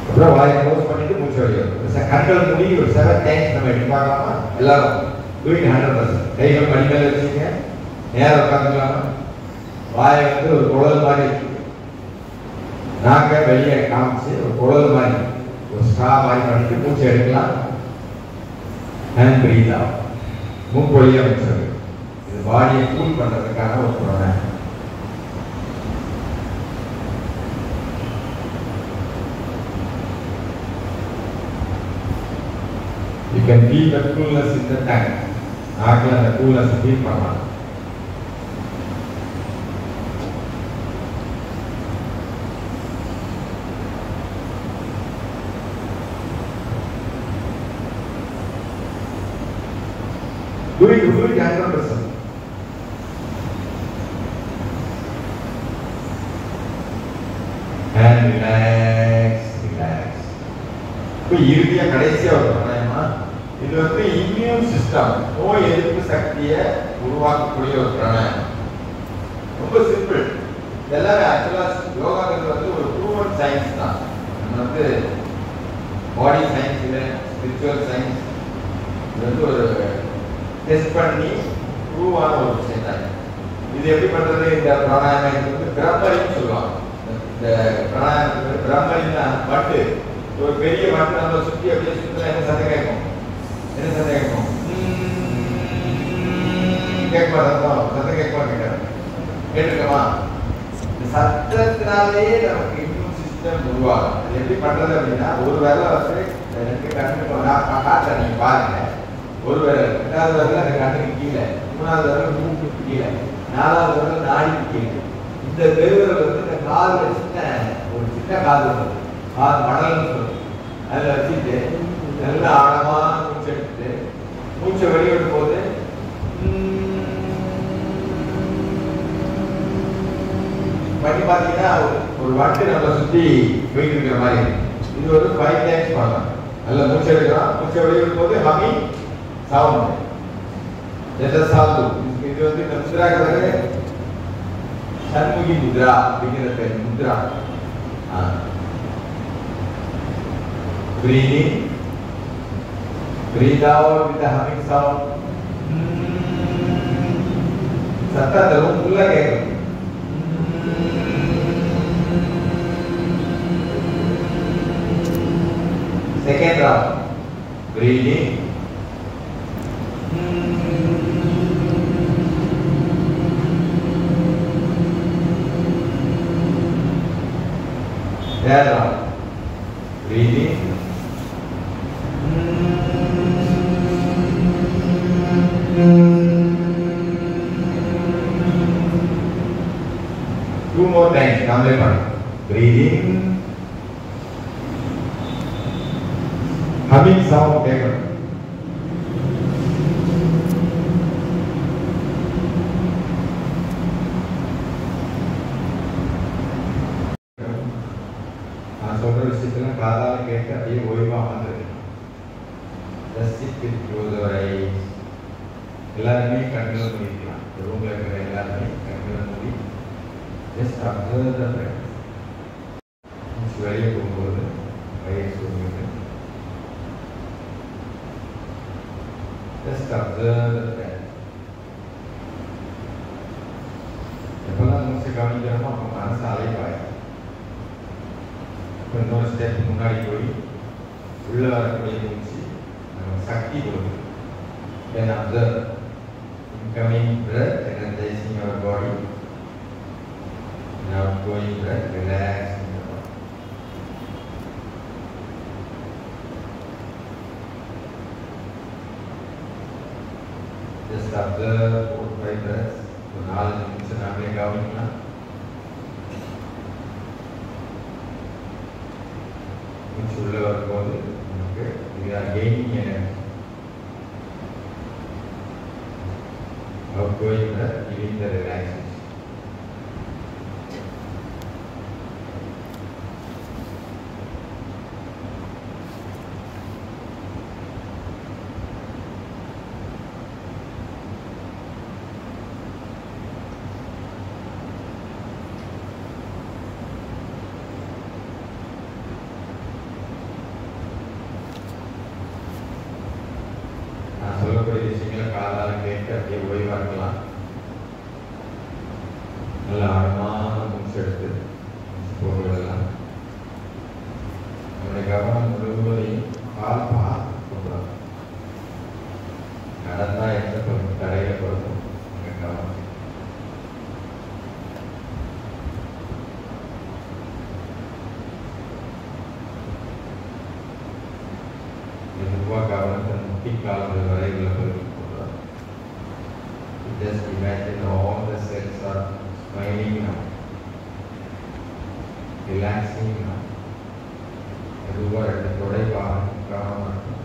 Speaker 3: அப்புறம் வாயை க்ளோஸ் பண்ணிட்டு மூச்சு வெளியிடும். கண்கள் மூடி ஒரு 7 டைம்ஸ் நம்ம எடுத்து பார்க்கலாமா? எல்லாரும் டூயிங் 100%. கைகள் மணி மேல வச்சுங்க, நேரம் உட்காந்துக்கலாமா? வாயை வந்து ஒரு குழல் மாதிரி நாக்க வெளியே காமிச்சு ஒரு குழல் மாதிரி ஒரு ஸ்ட்ரா மாதிரி பண்ணிட்டு மூச்சு எடுக்கலாம். And breath out. மூக்கு வழியா மூச்சு எடுக்கணும். இது பாடியை கூல் பண்றதுக்கான ஒரு பிராணாயாமம். You can feel the coolness in the tank. நாக்கில் அந்த கூல்னஸ் ஃபீல் பண்ணலாம். Do it 100%. And relax, relax. இப்போ இறுதியா கடைசியா ஒரு பிராணாயாமா இது வந்து இம்யூன் சிஸ்டம், நோய் எதிர்ப்பு சக்தியை உருவாக்கக்கூடிய ஒரு பிராணாயாமம். ரொம்ப சிம்பிள். இதெல்லாம் ஆக்சுவலா யோகாங்கிறது வந்து ஒரு ப்ரூவன் சயின்ஸ் தான். நம்ம வந்து பாடி சயின்ஸ் இல்லை, ஸ்பிரிச்சுவல் சயின்ஸ், இது வந்து ஒரு டெஸ்ட் பண்ணி ப்ரூவ் ஆன ஒரு விஷயம் தான். இது எப்படி பண்றது? இந்த பிராணாயாமம் இது வந்து பிரம்மரின்னு சொல்லுவாங்க. இந்த பிராணாயாமத்துக்கு பிரம்மரின்னா வட்டு, ஒரு பெரிய வட்டு நம்ம சுற்றி அப்படியே சுற்றினா என்ன சத்தம் கேட்கும்? என்ன சத்தம் கேட்கும்? கேட்க மாட்டோம், சத்தம் கேட்க மாட்டேங்க. கேட்டுக்கமா? இந்த சத்தத்தினாலே நமக்கு இம்யூன் சிஸ்டம் உருவாகும். அது எப்படி பண்றது அப்படின்னா, ஒரு வேலை வந்து ரெண்டு கண்ணுக்கு நான் காட்டுறேன், நீங்க பாருங்க. ஒரு வேலை, ரெண்டாவது வேலை அந்த கண்ணுக்கு கீழே, மூணாவது வேலை மூக்குக்கு கீழே, நாலாவது வேலை நாடிக்கு கீழே. இந்த பெருவிரல் வந்து இந்த காலில் ஒரு சின்ன கால் வருது, கால் மடல்னு சொல்லுது. அதில் வச்சுட்டு நல்லா ஆழமா மூச்சு எடுத்துட்டு மூச்சை வெளியிடும் போது பண்ணி பார்த்தீங்கன்னா ஒரு வட்டு நம்மளை சுற்றி போயிட்டு இருக்கிற மாதிரி. இது ஒரு 5 times பண்ணலாம். நல்லா மூச்சை எடுக்கலாம். மூச்சை வெளியிடும் போது ஹமிங் சவுண்ட். இது வந்து இந்த முத்ராங்கிறது சண்முகி முத்ரா அப்படிங்கிற பேர். Mudra. Breathe in, breathe out with the humming sound. சத்தத்தை ரொம்ப கேட்கும். Second round. Breathe in. Third round. Breathe in. Two more times. Namle pan. Breathe in. Humming sound கேட்கணும். நான் சொல்ற விஷயத்தெல்லாம் காதால கேட்டு அப்படியே ஓய்வா வந்துருக்கு. எல்லாருமே கண்களை மூடிக்கலாம். ரூம்ல இருக்கிற எல்லாருமே கண்களை மூடி ஜஸ்ட் அப்சர்வ் த பிரெத். வெளியே போகும்போது வயிறு சொல்லுங்க. Just observe the breath. எப்பெல்லாம் மூச்சை கவனிக்கிறோமோ அப்போ மனசு அலைப்பாயும். இன்னொரு ஸ்டெப் முன்னாடி போய் உள்ள வரக்கூடிய மூச்சு நமக்கு சக்தி கொடுக்கும். Then observe incoming breath energizing your body, and outgoing breath relaxing your body. Just observe 4-5 breaths. So 4 நிமிஷம் நாமளே கவனிக்கலாம். மூச்சு உள்ள வரும்போது நமக்கு we are gaining energy. Outgoing breath, giving the relaxation. நான் சொல்லக்கூடிய விஷயங்களை காதால கேட்டு அப்படியே ஓய்வா இருக்கலாம். நல்லா ஆழமான மூச்சு எடுத்து போகலாம். நம்முடைய கவனம் முழுவதையும் கால் பார்த்து போகலாம். நடந்தா எந்த பக்கம் தரையில படுத்தும் கவனம். மெதுவாக கவனத்தை முட்டி கால்கள் வரை உள்ள பகுதிக்கு போகலாம். Just imagine all the cells are smiling now, relaxing now. மெதுவாக ரெண்டு தொடை கவனமாக இருக்கும்.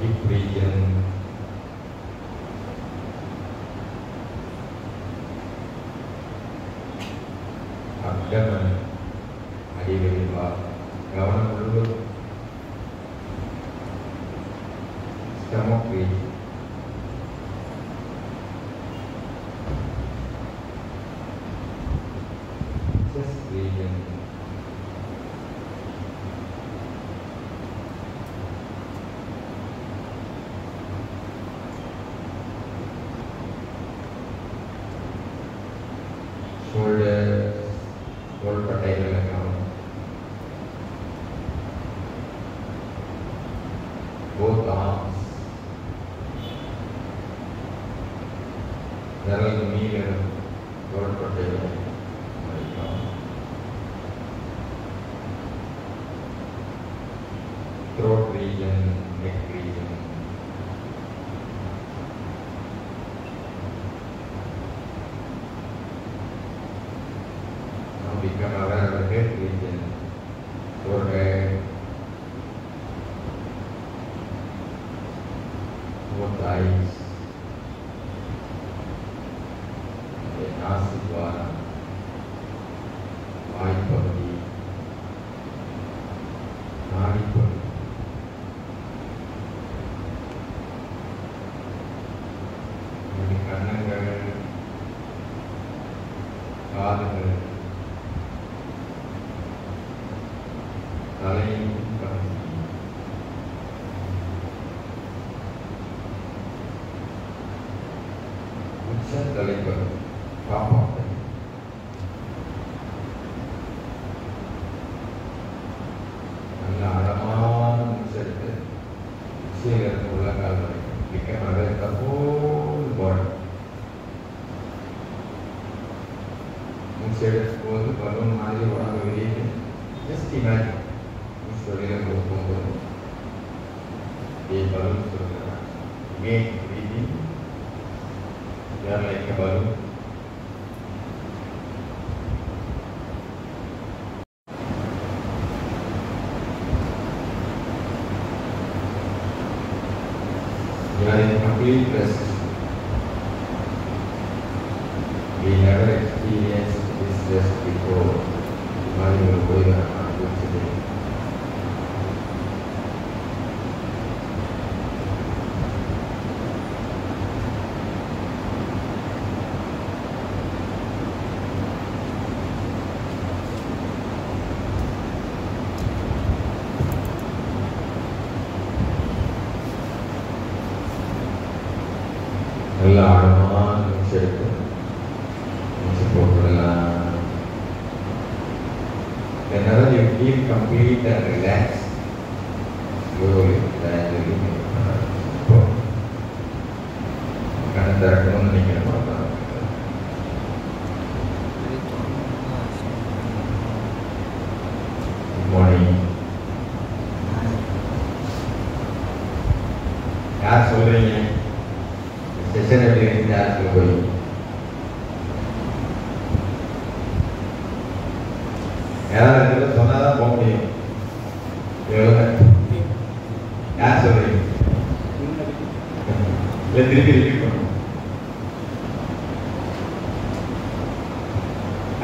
Speaker 3: Deep breathing. Abdomen, அடி
Speaker 4: stomach region, chest region, shoulders, shoulder triangle account, both arms, viral medial, shoulder triangle account, throat region, neck region, become aware of the head region, forehead, both eyes, the nasidwara, vaayupagudi, naadipagudi, the kannangal, kaadukal, தலையின் பகுதி, உச்சந்தலைப்பகுதி, காப்பாற்று, நல்ல ஆழமான மூச்செடுத்து உச்சியிலிருந்து உள்ளங்கால் வரைக்கும் become aware of the whole body. மூச்செடுக்கும் போது balloon மாதிரி உடம்பு வெளியே just imagine வெளியில் போகும்போது balloon சொல்கிறார். Again breathing, you are like a balloon. You are in complete rest. We never experienced this rest before. Now you will go there and do today. நல்ல ஆழமான மூச்சு எடுத்து மூச்சு போட்டுடலாம். Whenever you feel complete and relaxed, slowly, gradually, கண்ணை திறக்கணும்னு நினைக்கிற மாதிரி. Good morning. யார் சொல்றீங்க? செஷன் எப்படி இருக்கு? யார் சொல்ல போய் யாராவது சொன்னாதான் போக முடியும். யார் சொல்றீங்க? இல்லை திருப்பி ரிப்பீட் பண்ணும்.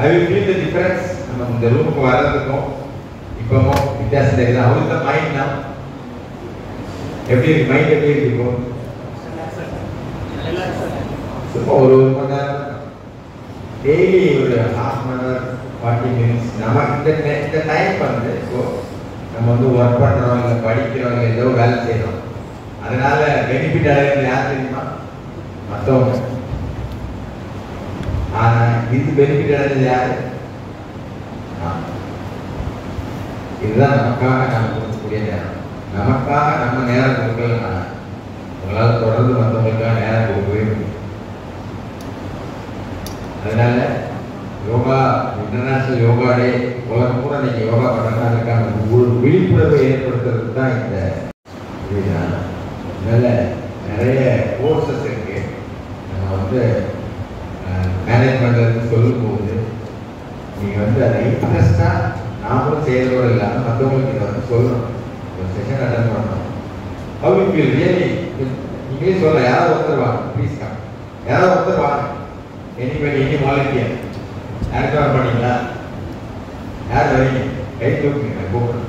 Speaker 4: I will feel the difference. நம்ம இந்த ரூமுக்கு வர்றதுக்கும் இப்பவும் வித்தியாசம் தெரியுது. அவருக்கு தான் மைண்ட் தான் எப்படி இருக்கு? மைண்ட் எப்படி இருக்கு? இப்போ சும்மா ஒரு மணி நேரம் டெய்லி ஒரு ஹாஃப் அன் ஹவர் 40 மினிட்ஸ் நமக்கு இந்த டைம் வந்து இப்போ நம்ம வந்து ஒர்க் பண்ணுறோம், இல்லை படிக்கிறோம், இல்லை ஏதோ வேலை செய்கிறோம். அதனால பெனிஃபிட் அடைகிறது யார் தெரியுமா? மற்றவங்க. ஆனால் இது பெனிஃபிட் அடைஞ்சது யாரு? இதுதான் நமக்காக நம்ம கொடுக்கக்கூடிய நேரம். நமக்காக நம்ம நேரம் கொடுக்கலன்னா உங்களால் தொடர்ந்து மற்றவங்களுக்காக நேரம் கொடுக்கவே முடியும். அதனால யோகா இன்டர்நேஷனல் யோகா டே உலகம் கூட நீங்கள் யோகா பண்ணுறாங்க. அதுக்கான ஒரு விழிப்புணர்வை ஏற்படுத்துறதுக்கு தான் இந்த இதுதான். அதனால நிறைய கோர்சஸ் இருக்கு. நம்ம வந்து மேனேஜ் பண்ணுறதுன்னு சொல்லும்போது நீங்கள் வந்து அதை இன்ட்ரெஸ்டாக நாமளும் செய்கிறதோடு இல்லாமல் மற்றவங்களுக்கு இதை வந்து சொல்லணும். ஒரு செஷன் அட்டன் பண்ணணும். அவங்களுக்கு ரியலி நீங்களே சொல்லலாம். யாராவது ஒருத்தர் வாங்க, ப்ளீஸ் கம். யாராவது ஒருத்தர் வாங்க. எனி வாலண்டியர் யாருக்கு வர பண்ணீங்களா? யார் வரீங்க? கை தூக்குங்க. கூப்பிடுறேன்.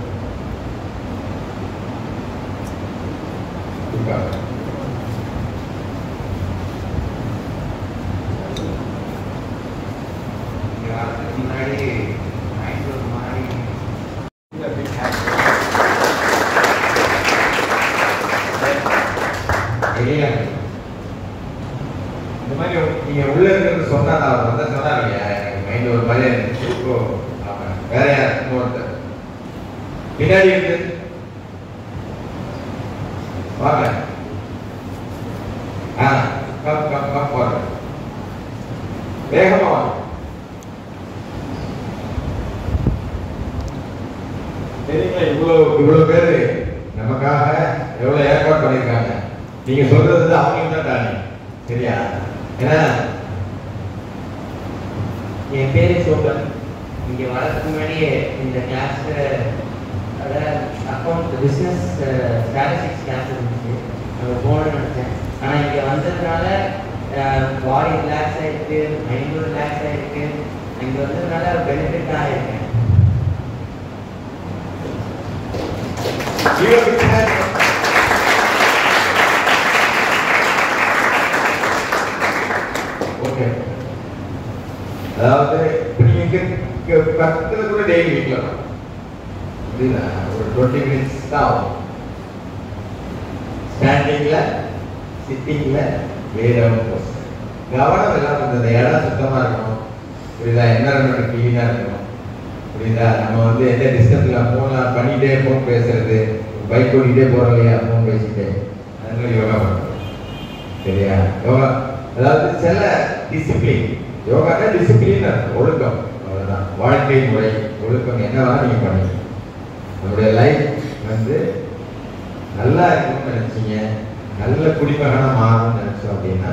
Speaker 4: நீங்க உள்ள இருக்கிறது சொன்னா நான் வந்து சொன்னா இல்லையா எனக்கு மைண்ட் ஒரு மாதிரி இருந்துச்சு. இப்போ வேற யார் இன்னொருத்தர் பின்னாடி இருக்கு வாங்க. கம் போற வேகமா வாங்க. சரிங்களா? இவ்வளவு பேரு நமக்காக எவ்வளவு ஏற்பாடு பண்ணியிருக்காங்க. நீங்க சொல்றது அவங்களுக்கு தான் தானே சரியா? ஏன்னா
Speaker 5: என் பேரு சோபன். இங்கே வரதுக்கு முன்னாடியே இந்த கிளாஸ்ல அக்கௌண்ட் பிஸ்னஸ் ஸ்டாட்டிஸ்டிக்ஸ் கிளாஸ் இருந்துச்சு. அங்கே போகணும்னு நினச்சேன். ஆனால் இங்கே வந்ததுனால பாடி ரிலாக்ஸ் ஆகிருக்கு, மைண்டும் ரிலாக்ஸ் ஆகிருக்கு. இங்கே வந்ததுனால பெனிஃபிட் ஆகிருக்கேன்.
Speaker 4: ஓகே, அதாவது நீங்க பக்கத்துல கூட டெய்லி வீட்ல புரியுதா? ஒரு 20 மினிட்ஸ் தான் ஆகும். ஸ்டாண்டிங்ல சிட்டிங்ல வேடவும் கவனம் எல்லாம் இந்த இடம் சுத்தமா இருக்கணும் புரியுதா? என்வரன்மெண்ட் கிளீனா இருக்கணும் புரியுதா? நம்ம வந்து எந்த டிஸ்டன்ஸ்ல போன் பண்ணிட்டே போன் பேசுறது, பைக் ஓடிட்டே போறோம் இல்லையா போன் பேசிட்டே, அதனால யோகா பண்ணணும் சரியா? யோகா அதாவது சில டிசிப்ளின், யோகானா டிசிப்ளின் ஒழுக்கம், அவ்வளவுதான். வாழ்க்கை முறை ஒழுக்கம் என்னவா நீங்க பண்ணீங்க. நம்முடைய லைஃப் வந்து நல்லா இருக்கணும்னு நினைச்சீங்க, நல்ல குடிமகனா மாறணும்னு நினைச்சோம் அப்படின்னா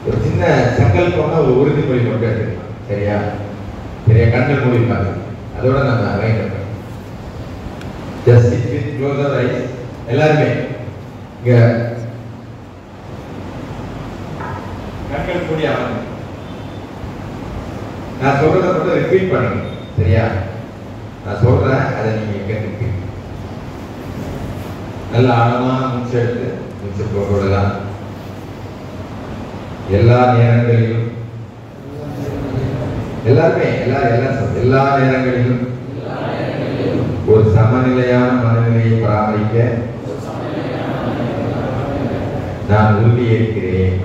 Speaker 4: ஒரு சின்ன சங்கல்பம்னா ஒரு உறுதிமொழி மட்டும் எடுத்துக்கலாம் சரியா? சரியா? கண்கள் மூடிப்பாங்க. அதோட நம்ம right just sit with close ice. எல்லாருமே இங்க கண்கள் மூடி ஆகணும். நான் சொல்றதை மட்டும் ரிப்பீட் பண்ணுங்க சரியா? நான் சொல்றேன், அதை நீங்க கேட்டுப்பீங்க. நல்ல ஆழமா மூச்சு எடுத்து மூச்சு போக விடலாம். எல்லா நேரங்களிலும் எல்லாருமே எல்லா நேரங்களிலும் ஒரு சமநிலையான மனநிலையை பராமரிக்க நான் உறுதியேற்கிறேன்.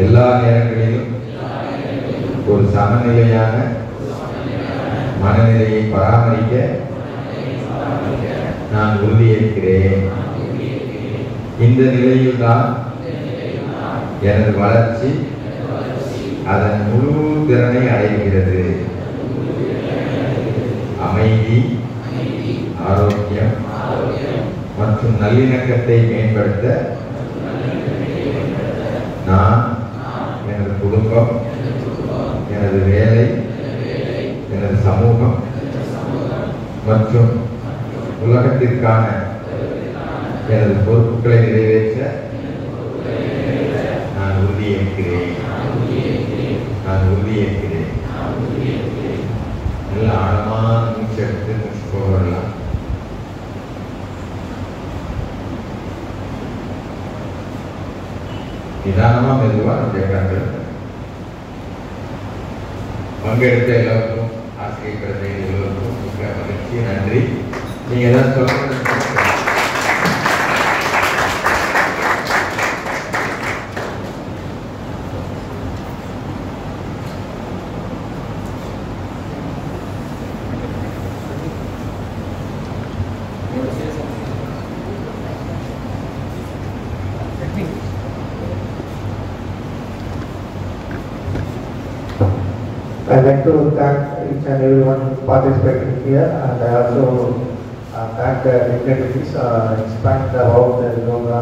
Speaker 4: எல்லா நேரங்களிலும் ஒரு சமநிலையான மனநிலையை பராமரிக்க நான் உறுதியேற்கிறேன். இந்த நிலையில்தான் எனது வளர்ச்சி அதன் முழு திறனை அடைகிறது. அமைதி, ஆரோக்கியம் மற்றும் நல்லிணக்கத்தை மேம்படுத்த நான், எனது குடும்பம், எனது வேலை, எனது சமூகம் மற்றும் உலகத்திற்கான எனது பொறுப்புகளை நிறைவேற்ற நான் உறுதியேற்கிறேன். நல்ல ஆழமான மூச்சு எடுத்து மூச்சு போகலாம். நிதானமா மெதுவா நம்முடைய கண்கள். பங்கெடுத்த எல்லாருக்கும் ஆசிரியர் பிறந்த எல்லோருக்கும் மிக மகிழ்ச்சி, நன்றி. நீங்க ஏதாவது சொல்ல
Speaker 2: I'd like to thank each and everyone who participated here, and I also thank the dignitaries explained about the yoga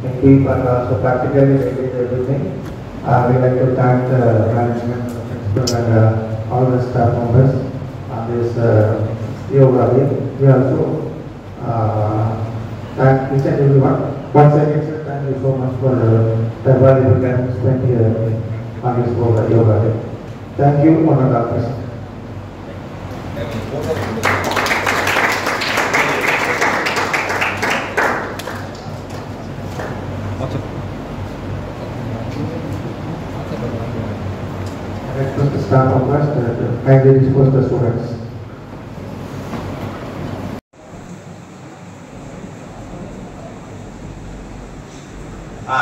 Speaker 2: in deep and also practically they did everything. We'd like to thank the management, principal and all the staff members on this yoga day. We also thank each and everyone. Once again, sir, thank you so much for the valuable time spent here on this yoga day. Thank you, Honorable President. I request the staff members to kindly disperse the students.
Speaker 3: Ah